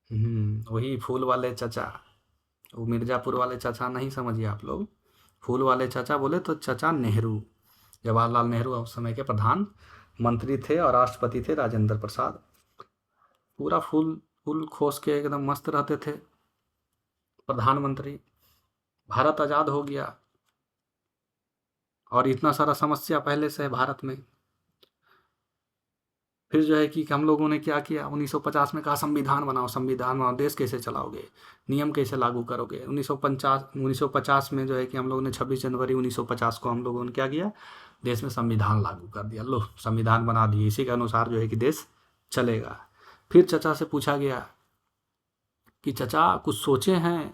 वही फूल वाले चचा, वो मिर्जापुर वाले चचा नहीं समझिए आप लोग, फूल वाले चचा बोले तो चचा नेहरू, जवाहरलाल नेहरू उस समय के प्रधान मंत्री थे और राष्ट्रपति थे राजेंद्र प्रसाद। पूरा फूल फूल खोस के एकदम मस्त रहते थे प्रधानमंत्री। भारत आज़ाद हो गया और इतना सारा समस्या पहले से है भारत में। फिर जो है कि हम लोगों ने क्या किया, 1950 में कहा संविधान बनाओ, देश कैसे चलाओगे, नियम कैसे लागू करोगे। 1950 में जो है कि हम लोगों ने 26 जनवरी 1950 को हम लोगों ने क्या किया, देश में संविधान लागू कर दिया, लो संविधान बना दिए, इसी के अनुसार जो है कि देश चलेगा। फिर चचा से पूछा गया कि चचा कुछ सोचे हैं,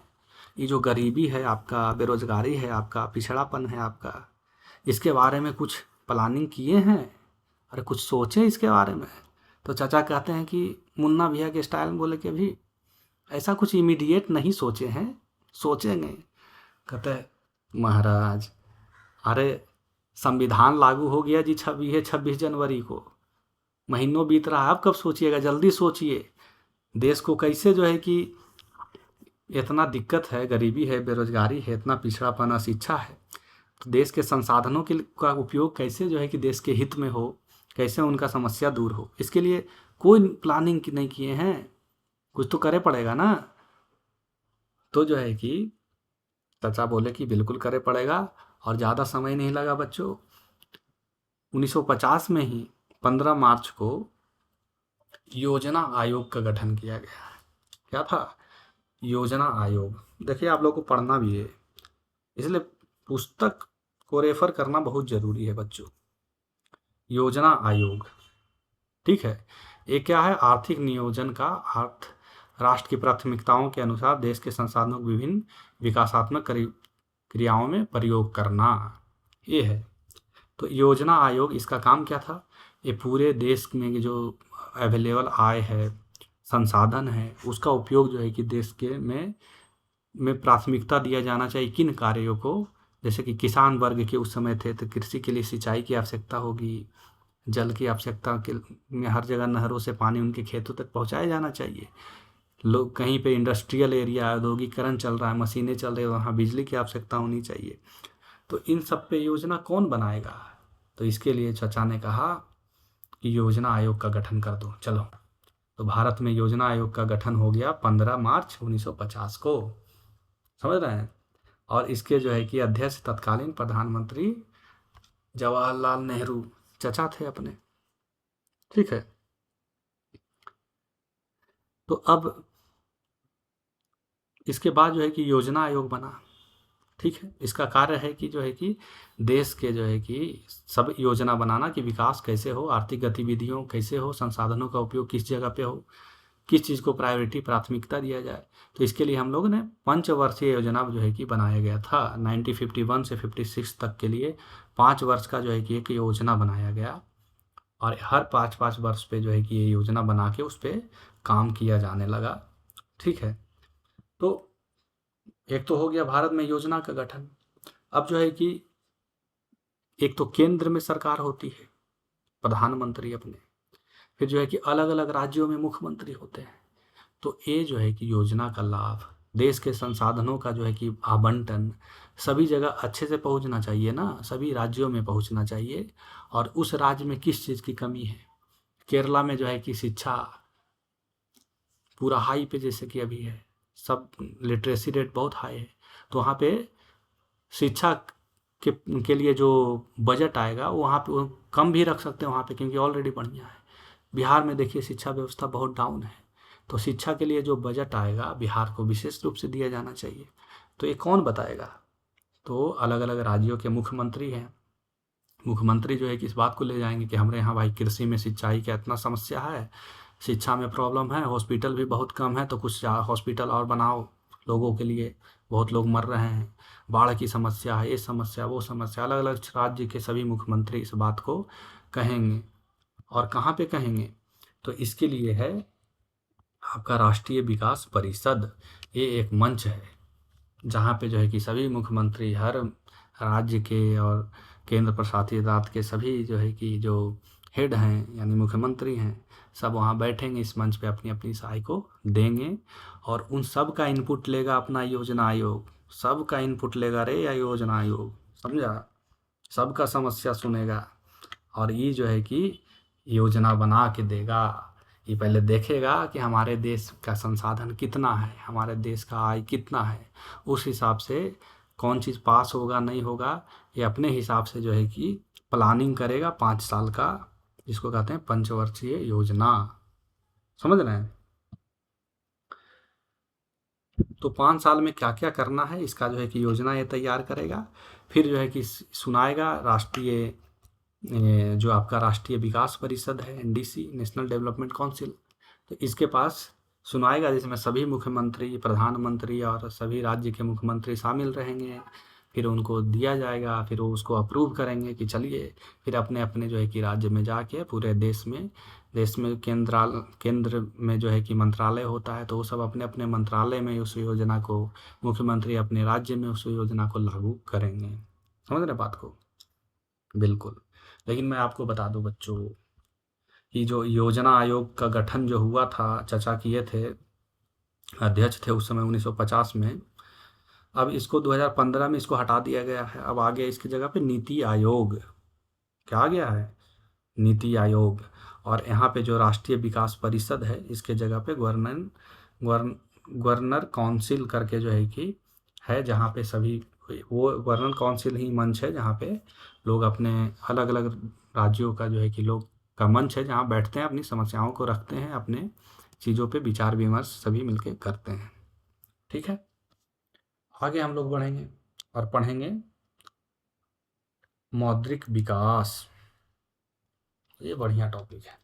ये जो गरीबी है आपका, बेरोजगारी है आपका, पिछड़ापन है आपका, इसके बारे में कुछ प्लानिंग किए हैं, अरे कुछ सोचे इसके बारे में। तो चाचा कहते हैं कि मुन्ना भैया के स्टाइल में बोले कि अभी ऐसा कुछ इमीडिएट नहीं सोचे हैं, सोचेंगे। कहते हैं महाराज अरे संविधान लागू हो गया जी 26 जनवरी को, महीनों बीत रहा है, आप कब सोचिएगा, जल्दी सोचिए। देश को कैसे जो है कि इतना दिक्कत है, गरीबी है, बेरोजगारी है, इतना पिछड़ापन, अशिक्षा है, तो देश के संसाधनों का उपयोग कैसे जो है कि देश के हित में हो, कैसे उनका समस्या दूर हो, इसके लिए कोई प्लानिंग नहीं किए हैं, कुछ तो करे पड़ेगा ना। तो जो है कि चाचा बोले कि बिल्कुल करे पड़ेगा, और ज़्यादा समय नहीं लगा बच्चों। 1950 में ही 15 मार्च को योजना आयोग का गठन किया गया। क्या था, योजना आयोग। देखिए आप लोग को पढ़ना भी है, इसलिए पुस्तक को रेफर करना बहुत ज़रूरी है बच्चों। योजना आयोग, ठीक है, ये क्या है, आर्थिक नियोजन का अर्थ राष्ट्र की प्राथमिकताओं के अनुसार देश के संसाधनों को विभिन्न विकासात्मक क्रियाओं में प्रयोग करना, ये है। तो योजना आयोग, इसका काम क्या था, ये पूरे देश में जो अवेलेबल आय है, संसाधन है, उसका उपयोग जो है कि देश के में प्राथमिकता दिया जाना चाहिए किन कार्यों को। जैसे कि किसान वर्ग के उस समय थे, तो कृषि के लिए सिंचाई की आवश्यकता होगी, जल की आवश्यकता के में हर जगह नहरों से पानी उनके खेतों तक पहुंचाया जाना चाहिए। लोग कहीं पे इंडस्ट्रियल एरिया, औद्योगिकरण चल रहा है, मशीनें चल रही है, वहाँ बिजली की आवश्यकता होनी चाहिए। तो इन सब पे योजना कौन बनाएगा, तो इसके लिए चचा ने कहा कि योजना आयोग का गठन कर दो। चलो, तो भारत में योजना आयोग का गठन हो गया 15 मार्च 1950 को, समझ रहे हैं। और इसके जो है कि अध्यक्ष तत्कालीन प्रधानमंत्री जवाहरलाल नेहरू चचा थे अपने, ठीक है। तो अब इसके बाद जो है कि योजना आयोग बना। ठीक है, इसका कार्य है कि जो है कि देश के जो है कि सब योजना बनाना कि विकास कैसे हो, आर्थिक गतिविधियों कैसे हो, संसाधनों का उपयोग किस जगह पे हो, किस चीज़ को प्रायोरिटी प्राथमिकता दिया जाए। तो इसके लिए हम लोग ने पंचवर्षीय योजना जो है कि बनाया गया था 1951 से 56 तक के लिए 5 वर्ष का जो है कि एक योजना बनाया गया, और हर 5-5 वर्ष पे जो है कि ये योजना बना के उस पर काम किया जाने लगा। ठीक है, तो एक तो हो गया भारत में योजना का गठन। अब जो है कि एक तो केंद्र में सरकार होती है, प्रधानमंत्री अपने, फिर जो है कि अलग अलग राज्यों में मुख्यमंत्री होते हैं। तो ये जो है कि योजना का लाभ, देश के संसाधनों का जो है कि आवंटन सभी जगह अच्छे से पहुंचना चाहिए ना, सभी राज्यों में पहुंचना चाहिए। और उस राज्य में किस चीज़ की कमी है, केरला में जो है कि शिक्षा पूरा हाई पे जैसे कि अभी है, सब लिटरेसी रेट बहुत हाई है, तो वहाँ पे शिक्षा के लिए जो बजट आएगा वहाँ पे वो कम भी रख सकते हैं वहाँ पे, क्योंकि ऑलरेडी बढ़िया है। बिहार में देखिए शिक्षा व्यवस्था बहुत डाउन है, तो शिक्षा के लिए जो बजट आएगा बिहार को विशेष रूप से दिया जाना चाहिए। तो ये कौन बताएगा, तो अलग अलग राज्यों के मुख्यमंत्री हैं। मुख्यमंत्री जो है कि इस बात को ले जाएंगे कि हमारे यहाँ भाई कृषि में सिंचाई का इतना समस्या है, शिक्षा में प्रॉब्लम है, हॉस्पिटल भी बहुत कम है, तो कुछ हॉस्पिटल और बनाओ लोगों के लिए, बहुत लोग मर रहे हैं, बाढ़ की समस्या है, ये समस्या वो समस्या। अलग अलग राज्य के सभी मुख्यमंत्री इस बात को कहेंगे। और कहाँ पे कहेंगे, तो इसके लिए है आपका राष्ट्रीय विकास परिषद। ये एक मंच है जहाँ पे जो है कि सभी मुख्यमंत्री हर राज्य के और केंद्र प्रशासित राज्य के सभी जो है कि जो हेड हैं यानी मुख्यमंत्री हैं, सब वहाँ बैठेंगे इस मंच पे, अपनी अपनी राय को देंगे, और उन सब का इनपुट लेगा अपना योजना आयोग। सब का इनपुट लेगा रे या योजना आयोग, समझा, सबका समस्या सुनेगा, और ये जो है कि योजना बना के देगा। ये पहले देखेगा कि हमारे देश का संसाधन कितना है, हमारे देश का आय कितना है, उस हिसाब से कौन चीज़ पास होगा नहीं होगा, ये अपने हिसाब से जो है कि प्लानिंग करेगा 5 साल का, जिसको कहते हैं पंचवर्षीय योजना। समझ रहे हैं, तो 5 साल में क्या क्या करना है इसका जो है कि योजना ये तैयार करेगा। फिर जो है कि सुनाएगा राष्ट्रीय जो आपका राष्ट्रीय विकास परिषद है, एनडीसी, नेशनल डेवलपमेंट काउंसिल, तो इसके पास सुनाएगा, जिसमें सभी मुख्यमंत्री, प्रधानमंत्री और सभी राज्य के मुख्यमंत्री शामिल रहेंगे। फिर उनको दिया जाएगा, फिर वो उसको अप्रूव करेंगे कि चलिए, फिर अपने अपने जो है कि राज्य में जाके पूरे देश में केंद्र में जो है कि मंत्रालय होता है, तो वो सब अपने अपने मंत्रालय में उस योजना को, मुख्यमंत्री अपने राज्य में उस योजना को लागू करेंगे। समझ रहे बात को, बिल्कुल। लेकिन मैं आपको बता दूं बच्चों कि जो योजना आयोग का गठन जो हुआ था, चर्चा किए थे, अध्यक्ष थे उस समय 1950 में, अब इसको 2015 में इसको हटा दिया गया है। अब आ गया इसकी जगह पे नीति आयोग। क्या आ गया है, नीति आयोग। और यहाँ पे जो राष्ट्रीय विकास परिषद है इसके जगह पे गवर्नर काउंसिल करके जो है कि है, जहाँ पे सभी, वो गवर्नर काउंसिल ही मंच है जहाँ पे लोग अपने अलग अलग राज्यों का जो है कि लोग का मंच है, जहाँ बैठते हैं, अपनी समस्याओं को रखते हैं, अपने चीज़ों पे विचार विमर्श सभी मिलके करते हैं। ठीक है, आगे हम लोग बढ़ेंगे और पढ़ेंगे मौद्रिक विकास। ये बढ़िया टॉपिक है।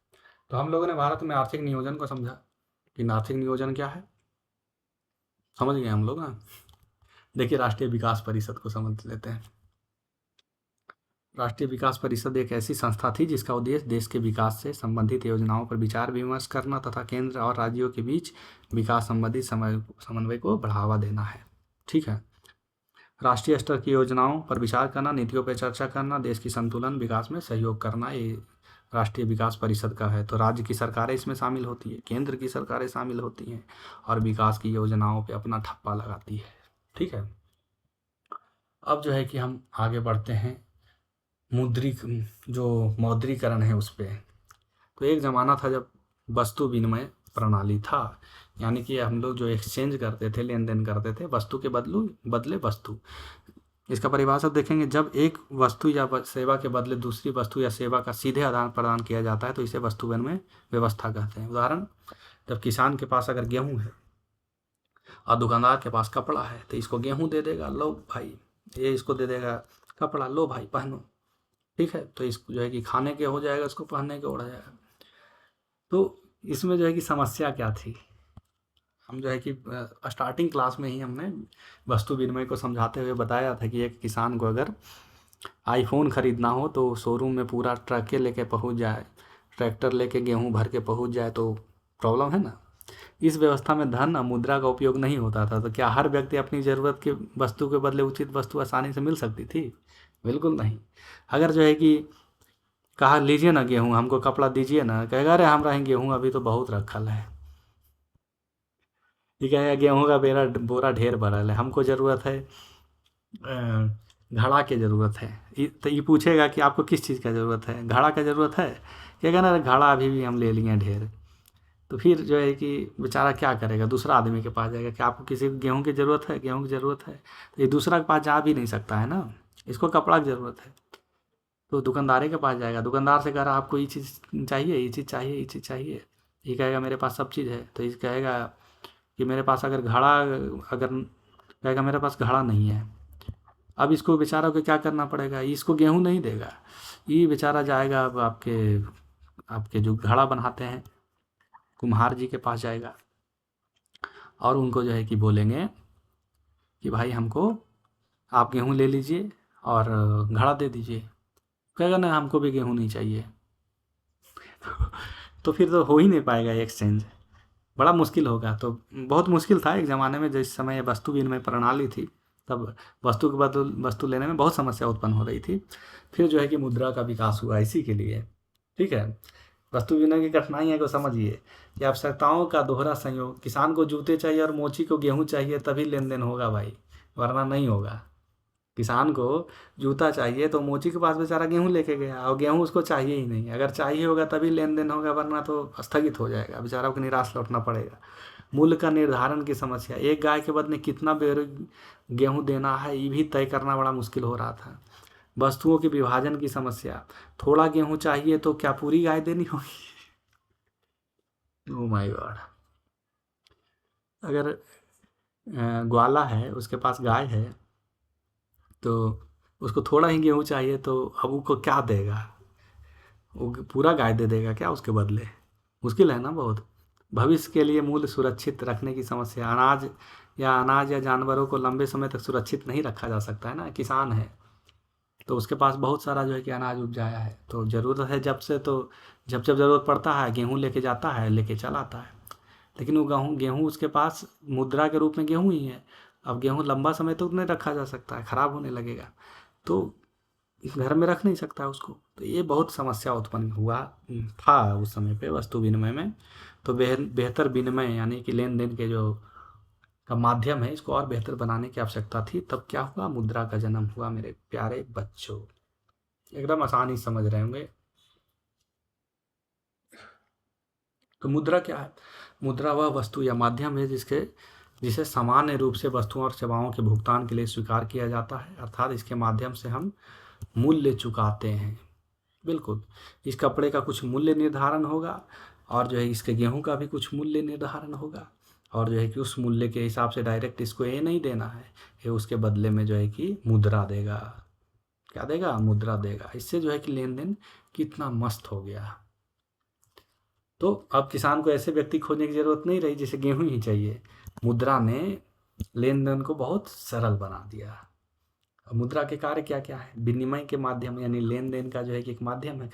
तो हम लोगों ने भारत में आर्थिक नियोजन को समझा कि आर्थिक नियोजन क्या है, समझ गए हम लोग ना। देखिए राष्ट्रीय विकास परिषद को समझ लेते हैं। राष्ट्रीय विकास परिषद एक ऐसी संस्था थी जिसका उद्देश्य देश के विकास से संबंधित योजनाओं पर विचार विमर्श करना तथा केंद्र और राज्यों के बीच विकास संबंधी समन्वय को बढ़ावा देना है। ठीक है, राष्ट्रीय स्तर की योजनाओं पर विचार करना, नीतियों पर चर्चा करना, देश की संतुलन विकास में सहयोग करना, ये राष्ट्रीय विकास परिषद का है। तो राज्य की सरकारें इसमें शामिल होती है, केंद्र की सरकारें शामिल होती हैं, और विकास की योजनाओं पे अपना ठप्पा लगाती है। ठीक है, अब जो है कि हम आगे बढ़ते हैं जो मौद्रीकरण है उस पर। तो एक ज़माना था जब वस्तु विनिमय प्रणाली था, यानी कि हम लोग जो एक्सचेंज करते थे, लेन देन करते थे, वस्तु के बदले वस्तु। इसका परिभाषा देखेंगे, जब एक वस्तु या सेवा के बदले दूसरी वस्तु या सेवा का सीधे आदान प्रदान किया जाता है तो इसे वस्तु विनिमय व्यवस्था कहते हैं। उदाहरण, जब किसान के पास अगर गेहूँ है और दुकानदार के पास कपड़ा है तो इसको गेहूँ दे देगा, लो भाई, ये इसको दे देगा कपड़ा, लो भाई पहनो, ठीक है। तो इसको जो है कि खाने के हो जाएगा, इसको पहनने के उड़ जाएगा। तो इसमें जो है कि समस्या क्या थी, हम जो है कि स्टार्टिंग क्लास में ही हमने वस्तु विनिमय को समझाते हुए बताया था कि एक किसान को अगर आईफोन खरीदना हो तो शोरूम में पूरा ट्रक लेके पहुंच जाए, ट्रैक्टर लेके गेहूं भर के पहुंच जाए तो प्रॉब्लम है ना। इस व्यवस्था में धन और मुद्रा का उपयोग नहीं होता था, तो क्या हर व्यक्ति अपनी ज़रूरत की वस्तु के बदले उचित वस्तु आसानी से मिल सकती थी? बिल्कुल नहीं। अगर जो है कि कहा लीजिए ना गेहूँ, हमको कपड़ा दीजिए ना, कहेगा अरे हमरा ही गेहूँ अभी तो बहुत रखल है, ये कहेगा गेहूँ का बेरा बोरा ढेर भरल है, हमको ज़रूरत है घड़ा की ज़रूरत है। तो ये पूछेगा कि आपको किस चीज़ का ज़रूरत है, घड़ा का ज़रूरत है, कहेगा ना घड़ा अभी भी हम ले लिए ढेर। तो फिर जो है कि बेचारा क्या करेगा, दूसरा आदमी के पास जाएगा कि आपको किसी गेहूँ की ज़रूरत है, गेहूँ की ज़रूरत है, तो ये दूसरा के पास जा भी नहीं सकता है ना, इसको कपड़ा की ज़रूरत है। तो दुकानदारे के पास जाएगा, दुकानदार से कह रहा आपको ये चीज़ चाहिए, ये चीज़ चाहिए, ये चीज़ चाहिए, ये कहेगा मेरे पास सब चीज़ है। तो ये कहेगा कि मेरे पास अगर घड़ा, अगर कहेगा मेरे पास घड़ा नहीं है। अब इसको बेचारा को क्या करना पड़ेगा, इसको गेहूँ नहीं देगा, ये बेचारा जाएगा अब आपके आपके जो घड़ा बनाते हैं कुम्हार जी के पास जाएगा और उनको जो है कि बोलेंगे कि भाई हमको आप गेहूँ ले लीजिए और घड़ा दे दीजिए। कहेगा ना हमको भी गेहूँ नहीं चाहिए। तो फिर तो हो ही नहीं पाएगा एक्सचेंज, बड़ा मुश्किल होगा। तो बहुत मुश्किल था एक ज़माने में, जिस समय वस्तु विनिमय प्रणाली थी तब वस्तु के बदल वस्तु लेने में बहुत समस्या उत्पन्न हो रही थी। फिर जो है कि मुद्रा का विकास हुआ इसी के लिए, ठीक है। वस्तु विनिमय की कठिनाइयाँ को समझिए कि आवश्यकताओं का दोहरा संयोग, किसान को जूते चाहिए और मोची को गेहूँ चाहिए तभी लेन देन होगा भाई, वरना नहीं होगा। किसान को जूता चाहिए तो मोची के पास बेचारा गेहूँ लेके गया और गेहूँ उसको चाहिए ही नहीं, अगर चाहिए होगा तभी लेन देन होगा, वरना तो स्थगित हो जाएगा, बेचारा को निराश लौटना पड़ेगा। मूल्य का निर्धारण की समस्या, एक गाय के बदले कितना बेर गेहूँ देना है ये भी तय करना बड़ा मुश्किल हो रहा था। वस्तुओं के विभाजन की समस्या, थोड़ा गेहूँ चाहिए तो क्या पूरी गाय देनी होगी? Oh my God. अगर ग्वाला है, उसके पास गाय है, तो उसको थोड़ा ही गेहूँ चाहिए तो अब वो क्या देगा, वो पूरा गाय दे देगा क्या उसके बदले? मुश्किल है ना बहुत। भविष्य के लिए मूल्य सुरक्षित रखने की समस्या, अनाज या जानवरों को लंबे समय तक सुरक्षित नहीं रखा जा सकता है ना। किसान है तो उसके पास बहुत सारा जो है कि अनाज उपजाया है, तो ज़रूरत है जब से, तो जब जब ज़रूरत पड़ता है गेहूँ लेके जाता है, लेके चला आता है। लेकिन वो गेहूँ गेहूँ उसके पास मुद्रा के रूप में गेहूँ ही है। अब गेहूँ लंबा समय तक नहीं रखा जा सकता है, ख़राब होने लगेगा, तो घर में रख नहीं सकता उसको। तो ये बहुत समस्या उत्पन्न हुआ था उस समय पे वस्तु विनिमय में। तो बेहतर विनिमय यानी कि लेन देन के जो का माध्यम है, इसको और बेहतर बनाने की आवश्यकता थी। तब क्या हुआ, मुद्रा का जन्म हुआ मेरे प्यारे बच्चों। एकदम आसान ही समझ रहे होंगे। तो मुद्रा क्या है? मुद्रा वह वस्तु या माध्यम है जिसे सामान्य रूप से वस्तुओं और सेवाओं के भुगतान के लिए स्वीकार किया जाता है, अर्थात इसके माध्यम से हम मूल्य चुकाते हैं। बिल्कुल, इस कपड़े का कुछ मूल्य निर्धारण होगा और जो है इसके गेहूँ का भी कुछ मूल्य निर्धारण होगा, और जो है कि उस मूल्य के हिसाब से डायरेक्ट इसको ये नहीं देना है, ये उसके बदले में जो है कि मुद्रा देगा। क्या देगा? मुद्रा देगा। इससे जो है कि लेन देन कितना मस्त हो गया। तो अब किसान को ऐसे व्यक्ति खोजने की जरूरत नहीं रही जिसे गेहूं ही चाहिए। मुद्रा ने लेन देन को बहुत सरल बना दिया। अब मुद्रा के कार्य क्या क्या है? विनिमय के माध्यम, यानी लेन देन का जो है कि एक माध्यम है,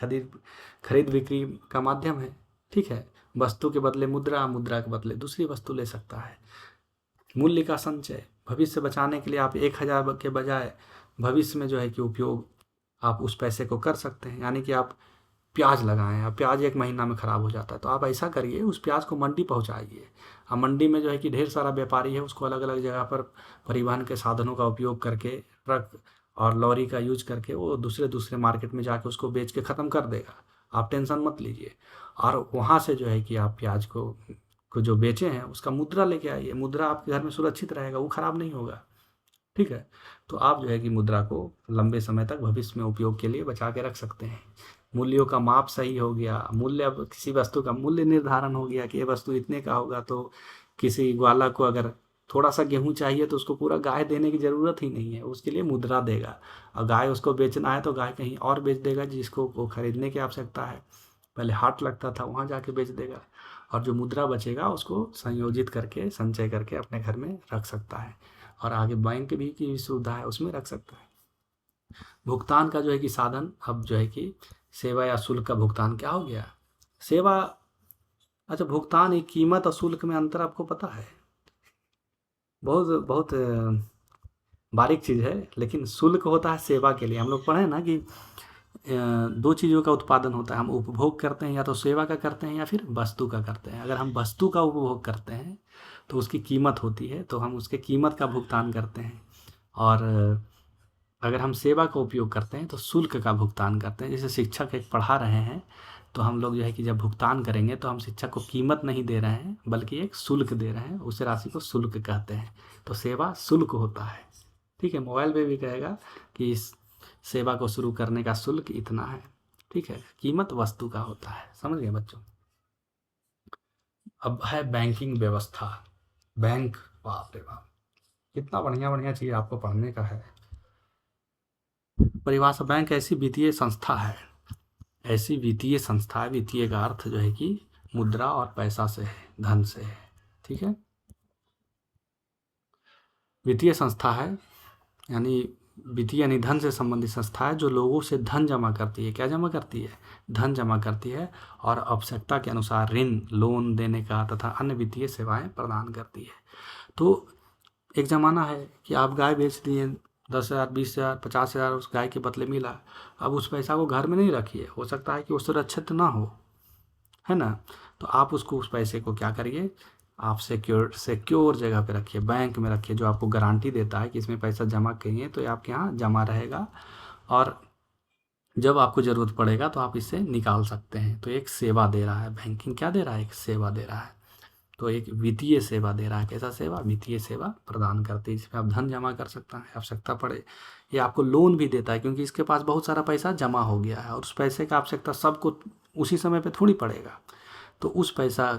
खरीद बिक्री का माध्यम है, ठीक है। वस्तु के बदले मुद्रा, मुद्रा के बदले दूसरी वस्तु ले सकता है। मूल्य का संचय, भविष्य बचाने के लिए आप 1000 के बजाय भविष्य में जो है कि उपयोग आप उस पैसे को कर सकते हैं। यानी कि आप प्याज लगाएं, अब प्याज 1 महीना में ख़राब हो जाता है, तो आप ऐसा करिए उस प्याज को मंडी पहुंचाइए। अब मंडी में जो है कि ढेर सारा व्यापारी है, उसको अलग अलग जगह पर परिवहन के साधनों का उपयोग करके, ट्रक और लॉरी का यूज करके वो दूसरे दूसरे मार्केट में जाके उसको बेच के ख़त्म कर देगा। आप टेंशन मत लीजिए। और वहाँ से जो है कि आप प्याज को जो बेचे हैं उसका मुद्रा लेके आइए। मुद्रा आपके घर में सुरक्षित रहेगा, वो ख़राब नहीं होगा, ठीक है। तो आप जो है कि मुद्रा को लंबे समय तक भविष्य में उपयोग के लिए बचा के रख सकते हैं। मूल्यों का माप सही हो गया, मूल्य, अब किसी वस्तु का मूल्य निर्धारण हो गया कि ये वस्तु इतने का होगा, तो किसी ग्वाला को अगर थोड़ा सा गेहूँ चाहिए तो उसको पूरा गाय देने की ज़रूरत ही नहीं है, उसके लिए मुद्रा देगा। और गाय उसको बेचना है तो गाय कहीं और बेच देगा जिसको वो खरीदने की आवश्यकता है। पहले हाट लगता था, वहाँ जाके बेच देगा। और जो मुद्रा बचेगा उसको संयोजित करके, संचय करके अपने घर में रख सकता है। और आगे बैंक भी की सुविधा है, उसमें रख सकता है। भुगतान का जो है कि साधन, अब जो है कि सेवा या शुल्क का भुगतान क्या हो गया? सेवा, अच्छा, भुगतान एक कीमत और शुल्क में अंतर आपको पता है? बहुत बहुत बारीक चीज़ है, लेकिन शुल्क होता है सेवा के लिए। हम लोग पढ़े ना कि दो चीज़ों का उत्पादन होता है, हम उपभोग करते हैं, या तो सेवा का करते हैं या फिर वस्तु का करते हैं। अगर हम वस्तु का उपभोग करते हैं तो उसकी कीमत होती है, तो हम उसके कीमत का भुगतान करते हैं। और अगर हम सेवा का उपयोग करते हैं तो शुल्क का भुगतान करते हैं। जैसे शिक्षक एक पढ़ा रहे हैं, तो हम लोग जो है कि जब भुगतान करेंगे तो हम शिक्षक को कीमत नहीं दे रहे हैं, बल्कि एक शुल्क दे रहे हैं। उस राशि को शुल्क कहते हैं। तो सेवा शुल्क होता है। ठीक है, मोबाइल पे भी कहेगा कि इस सेवा को शुरू करने का शुल्क इतना है। ठीक है, कीमत वस्तु का होता है। समझ गए बच्चों? अब है बैंकिंग व्यवस्था। बैंक, बाप रे बाप, कितना बढ़िया बढ़िया चीज़ आपको पढ़ने का है। परिभाषा, बैंक ऐसी वित्तीय संस्था है, ऐसी वित्तीय संस्था है, वित्तीय का अर्थ जो है कि मुद्रा और पैसा से है, धन से है। ठीक है, वित्तीय संस्था है, यानी वित्तीय यानी धन से संबंधित संस्था है जो लोगों से धन जमा करती है। क्या जमा करती है? धन जमा करती है, और आवश्यकता के अनुसार ऋण, लोन देने का तथा अन्य वित्तीय सेवाएं प्रदान करती है। तो एक ज़माना है कि आप गाय बेच दिए, 10,000, 20,000, 50,000 उस गाय के बदले मिला। अब उस पैसा को घर में नहीं रखिए, हो सकता है कि वो सुरक्षित ना हो, है ना? तो आप उसको, उस पैसे को क्या करिए, आप सिक्योर जगह पे रखिए, बैंक में रखिए, जो आपको गारंटी देता है कि इसमें पैसा जमा करिए तो ये आपके यहाँ जमा रहेगा, और जब आपको ज़रूरत पड़ेगा तो आप इससे निकाल सकते हैं। तो एक सेवा दे रहा है बैंकिंग, क्या दे रहा है? एक सेवा दे रहा है। तो एक वित्तीय सेवा दे रहा है। कैसा सेवा? वित्तीय सेवा प्रदान करती है, जिसमें आप धन जमा कर सकता है, आवश्यकता पड़े। ये आपको लोन भी देता है, क्योंकि इसके पास बहुत सारा पैसा जमा हो गया है, और उस पैसे का आवश्यकता सबको उसी समय पे थोड़ी पड़ेगा। तो उस पैसा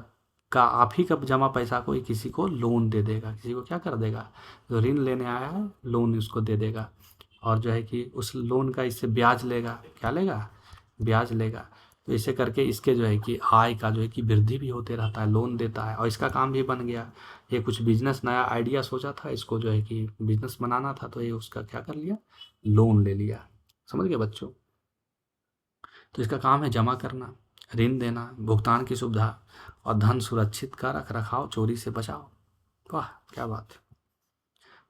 का, आप ही का जमा पैसा कोई किसी को लोन दे देगा, किसी को क्या कर देगा, जो ऋण लेने आया है लोन उसको दे देगा, और जो है कि उस लोन का इससे ब्याज लेगा। क्या लेगा? ब्याज लेगा। तो इसे करके इसके जो है कि आय का जो है कि वृद्धि भी होते रहता है, लोन देता है, और इसका काम भी बन गया। ये कुछ बिजनेस नया आइडिया सोचा था, इसको जो है कि बिजनेस बनाना था, तो ये उसका क्या कर लिया, लोन ले लिया। समझ गए बच्चों? तो इसका काम है जमा करना, ऋण देना, भुगतान की सुविधा, और धन सुरक्षित का रख रखाव, चोरी से बचाव। वाह, क्या बात है।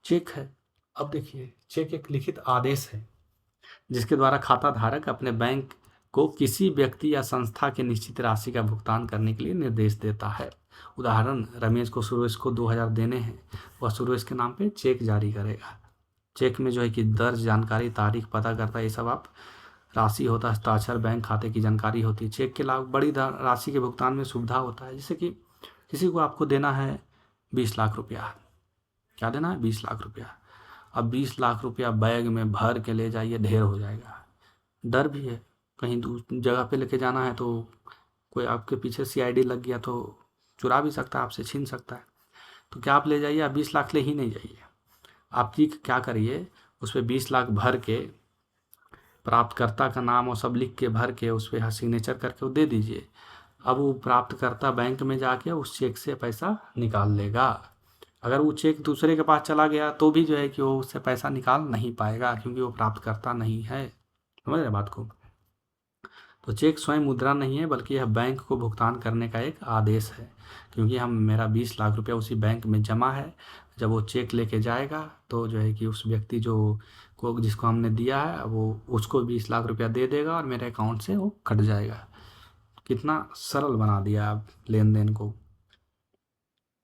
चेक है। अब देखिए, चेक एक लिखित आदेश है जिसके द्वारा खाता धारक अपने बैंक को किसी व्यक्ति या संस्था के निश्चित राशि का भुगतान करने के लिए निर्देश देता है। उदाहरण, रमेश को सुरेश को 2,000 देने हैं, वह सुरेश के नाम पे चेक जारी करेगा। चेक में जो है कि दर्ज जानकारी, तारीख, पता करता, ये सब आप, राशि होता है, हस्ताक्षर, बैंक खाते की जानकारी होती है। चेक के लाभ, बड़ी राशि के भुगतान में सुविधा होता है। जैसे कि किसी को आपको देना है 20 लाख रुपया, क्या देना है? 20 लाख रुपया। अब 20 लाख रुपया बैग में भर के ले जाइए, ढेर हो जाएगा। डर भी है, कहीं दूसरी जगह पे लेके जाना है तो कोई आपके पीछे सीआईडी लग गया तो चुरा भी सकता है, आपसे छीन सकता है। तो क्या आप ले जाइए, आप 20 लाख ले ही नहीं जाइए। आप क्या करिए, उस पर 20 लाख भर के, प्राप्तकर्ता का नाम और सब लिख के भर के, उस पर सिग्नेचर करके वो दे दीजिए। अब वो प्राप्तकर्ता बैंक में जाके उस चेक से पैसा निकाल लेगा। अगर वो चेक दूसरे के पास चला गया तो भी जो है कि वो उससे पैसा निकाल नहीं पाएगा, क्योंकि वो प्राप्तकर्ता नहीं है। समझ रहे बात को? तो चेक स्वयं मुद्रा नहीं है, बल्कि यह बैंक को भुगतान करने का एक आदेश है, क्योंकि हम, मेरा 20 लाख रुपया उसी बैंक में जमा है। जब वो चेक लेके जाएगा तो जो है कि उस व्यक्ति जिसको हमने दिया है, वो उसको 20 लाख रुपया दे देगा, और मेरे अकाउंट से वो कट जाएगा। कितना सरल बना दिया आप लेन देन को।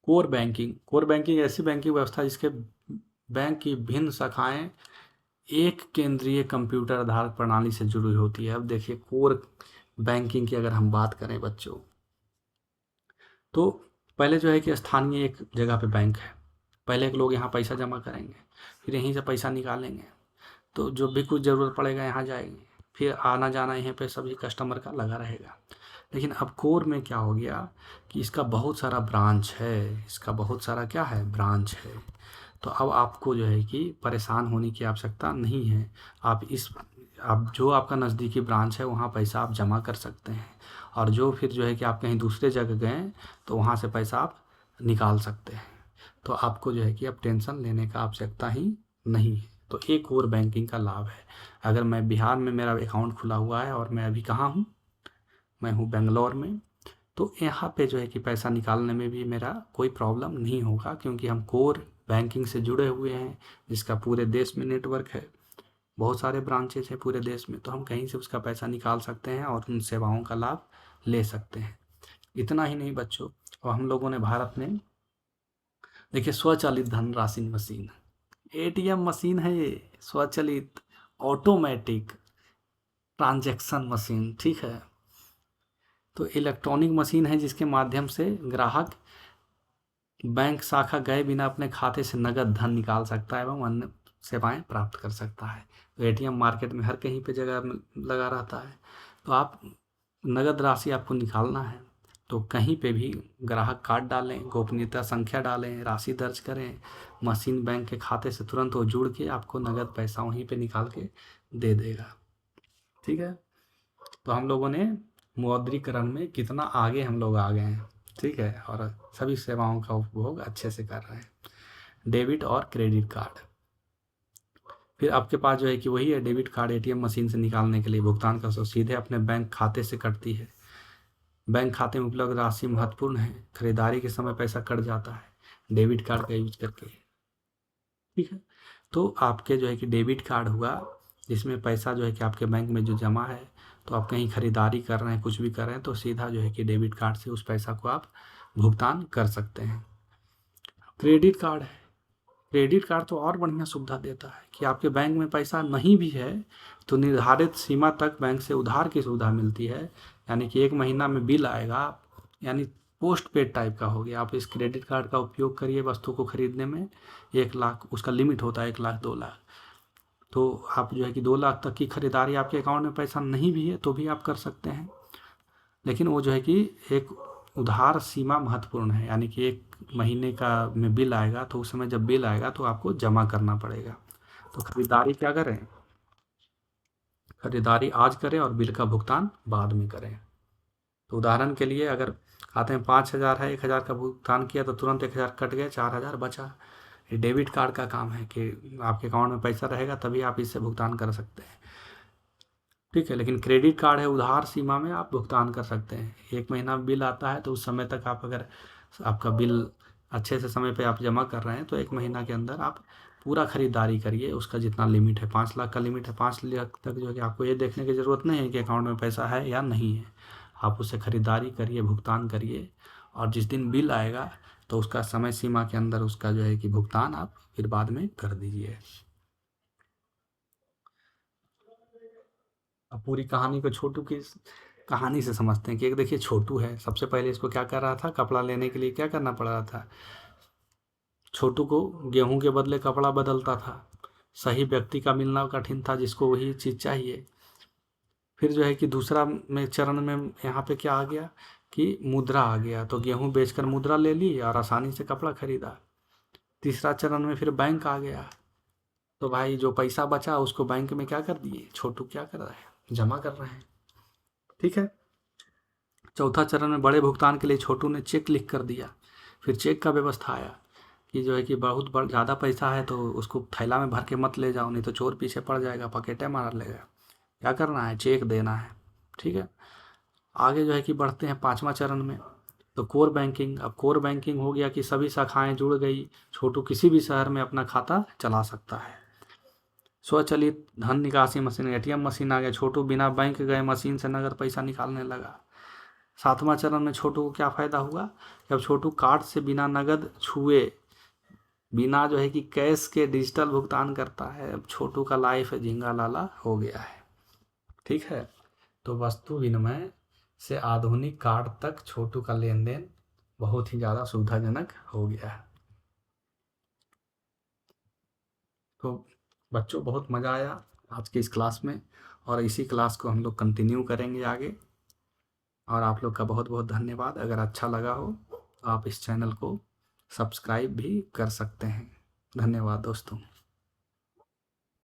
कोर बैंकिंग ऐसी बैंकिंग व्यवस्था जिसके बैंक की भिन्न शाखाएं एक केंद्रीय कंप्यूटर आधारित प्रणाली से जुड़ी होती है। अब देखिए, कोर बैंकिंग की अगर हम बात करें बच्चों, तो पहले जो है कि स्थानीय एक जगह पे बैंक है, पहले के लोग यहाँ पैसा जमा करेंगे, फिर यहीं से पैसा निकालेंगे, तो जो भी कुछ ज़रूरत पड़ेगा यहाँ जाएंगे, फिर आना जाना यहाँ पे सभी कस्टमर का लगा रहेगा। लेकिन अब कोर में क्या हो गया कि इसका बहुत सारा ब्रांच है, इसका बहुत सारा क्या है, ब्रांच है। तो अब आपको जो है कि परेशान होने की आवश्यकता नहीं है। आप जो आपका नज़दीकी ब्रांच है वहाँ पैसा आप जमा कर सकते हैं, और जो फिर जो है कि आप कहीं दूसरे जगह गए तो वहाँ से पैसा आप निकाल सकते हैं। तो आपको जो है कि अब टेंशन लेने का आवश्यकता ही नहीं है। तो एक और बैंकिंग का लाभ है। अगर मैं बिहार में मेरा अकाउंट खुला हुआ है और मैं अभी कहाँ हूँ, मैं हूँ बेंगलोर में, तो यहाँ पे जो है कि पैसा निकालने में भी मेरा कोई प्रॉब्लम नहीं होगा, क्योंकि हम कोर बैंकिंग से जुड़े हुए हैं, जिसका पूरे देश में नेटवर्क है, बहुत सारे ब्रांचेज हैं पूरे देश में। तो हम कहीं से उसका पैसा निकाल सकते हैं और उन सेवाओं का लाभ ले सकते हैं। इतना ही नहीं बच्चों, और हम लोगों ने भारत में देखिए स्वचालित धनराशि मशीन, एटीएम मशीन है ये, स्वचालित ऑटोमेटिक ट्रांजैक्शन मशीन, ठीक है। तो इलेक्ट्रॉनिक मशीन है जिसके माध्यम से ग्राहक बैंक शाखा गए बिना अपने खाते से नगद धन निकाल सकता है एवं अन्य सेवाएं प्राप्त कर सकता है। तो एटीएम मार्केट में हर कहीं पे जगह लगा रहता है। तो आप नगद राशि आपको निकालना है तो कहीं पे भी ग्राहक कार्ड डालें, गोपनीयता संख्या डालें, राशि दर्ज करें, मशीन बैंक के खाते से तुरंत वो जुड़ के आपको नगद पैसा वहीं पे निकाल के दे देगा, ठीक है। तो हम लोगों ने मौद्रीकरण में कितना आगे हम लोग आ गए हैं, ठीक है, और सभी सेवाओं का उपभोग अच्छे से कर रहे हैं। डेबिट और क्रेडिट कार्ड, फिर आपके पास जो है कि वही है डेबिट कार्ड, एटीएम मशीन से निकालने के लिए भुगतान का सीधे अपने बैंक खाते से कटती है। बैंक खाते में उपलब्ध राशि महत्वपूर्ण है, खरीदारी के समय पैसा कट जाता है डेबिट कार्ड का यूज करके, ठीक है। तो आपके जो है कि डेबिट कार्ड हुआ जिसमें पैसा जो है कि आपके बैंक में जो जमा है, तो आप कहीं खरीदारी कर रहे हैं, कुछ भी कर रहे हैं, तो सीधा जो है कि डेबिट कार्ड से उस पैसा को आप भुगतान कर सकते हैं। क्रेडिट कार्ड है, क्रेडिट कार्ड तो और बढ़िया सुविधा देता है कि आपके बैंक में पैसा नहीं भी है तो निर्धारित सीमा तक बैंक से उधार की सुविधा मिलती है। यानी कि 1 महीना में बिल आएगा, यानी पोस्ट पेड टाइप का हो गया। आप इस क्रेडिट कार्ड का उपयोग करिए वस्तु को खरीदने में, 1 लाख उसका लिमिट होता है, 1 लाख 2 लाख। तो आप जो है कि 2 लाख तक की खरीदारी, आपके अकाउंट में पैसा नहीं भी है तो भी आप कर सकते हैं। लेकिन वो जो है कि एक उधार सीमा महत्वपूर्ण है, यानी कि 1 महीने का में बिल आएगा तो उस समय जब बिल आएगा तो आपको जमा करना पड़ेगा। तो खरीदारी क्या करें, खरीदारी आज करें और बिल का भुगतान बाद में करें। तो उदाहरण के लिए अगर खाते में 5,000 है, 1,000 का भुगतान किया तो तुरंत 1,000 कट गए, 4,000 बचा। ये डेबिट कार्ड का काम है कि आपके अकाउंट में पैसा रहेगा तभी आप इससे भुगतान कर सकते हैं, ठीक है। लेकिन क्रेडिट कार्ड है, उधार सीमा में आप भुगतान कर सकते हैं। 1 महीना बिल आता है तो उस समय तक आप अगर आपका बिल अच्छे से समय पे आप जमा कर रहे हैं तो 1 महीना के अंदर आप पूरा खरीदारी करिए। उसका जितना लिमिट है, 5 लाख का लिमिट है, 5 लाख तक जो है कि आपको ये देखने की ज़रूरत नहीं है कि अकाउंट में पैसा है या नहीं है। आप उससे खरीदारी करिए, भुगतान करिए, और जिस दिन बिल आएगा तो उसका समय सीमा के अंदर उसका जो है कि भुगतान आप फिर बाद में कर दीजिए। अब पूरी कहानी को छोटू की कहानी से समझते हैं कि एक देखिए छोटू है, सबसे पहले इसको क्या कर रहा था, कपड़ा लेने के लिए क्या करना पड़ रहा था, छोटू को गेहूं के बदले कपड़ा बदलता था। सही व्यक्ति का मिलना कठिन था जिसको वही चीज़ चाहिए। फिर जो है कि दूसरा में चरण में यहाँ पे क्या आ गया कि मुद्रा आ गया, तो गेहूं बेचकर मुद्रा ले ली और आसानी से कपड़ा खरीदा। तीसरा चरण में फिर बैंक आ गया, तो भाई जो पैसा बचा उसको बैंक में क्या कर दिए, छोटू क्या कर रहा है, जमा कर रहे हैं, ठीक है। चौथा चरण में बड़े भुगतान के लिए छोटू ने चेक लिख कर दिया। फिर चेक का व्यवस्था आया कि जो है कि बहुत ज़्यादा पैसा है तो उसको थैला में भर के मत ले जाओ, नहीं तो चोर पीछे पड़ जाएगा, पकेटे मार लेगा। क्या करना है, चेक देना है, ठीक है। आगे जो है कि बढ़ते हैं 5वां चरण में, तो कोर बैंकिंग। अब कोर बैंकिंग हो गया कि सभी शाखाएं जुड़ गई, छोटू किसी भी शहर में अपना खाता चला सकता है। स्वचालित धन निकासी मशीन, एटीएम मशीन आ गया, छोटू बिना बैंक गए मशीन से नगद पैसा निकालने लगा। 7वां चरण में छोटू को क्या फ़ायदा हुआ, जब छोटू कार्ड से बिना नगद छुए, बिना जो है कि कैश के डिजिटल भुगतान करता है। अब छोटू का लाइफ झिंगा लाला हो गया है, ठीक है। तो वस्तु विनिमय से आधुनिक कार्ड तक छोटू का लेन देन बहुत ही ज़्यादा सुविधाजनक हो गया है। तो बच्चों बहुत मज़ा आया आज की इस क्लास में, और इसी क्लास को हम लोग कंटिन्यू करेंगे आगे। और आप लोग का बहुत बहुत धन्यवाद। अगर अच्छा लगा हो तो आप इस चैनल को सब्सक्राइब भी कर सकते हैं। धन्यवाद दोस्तों।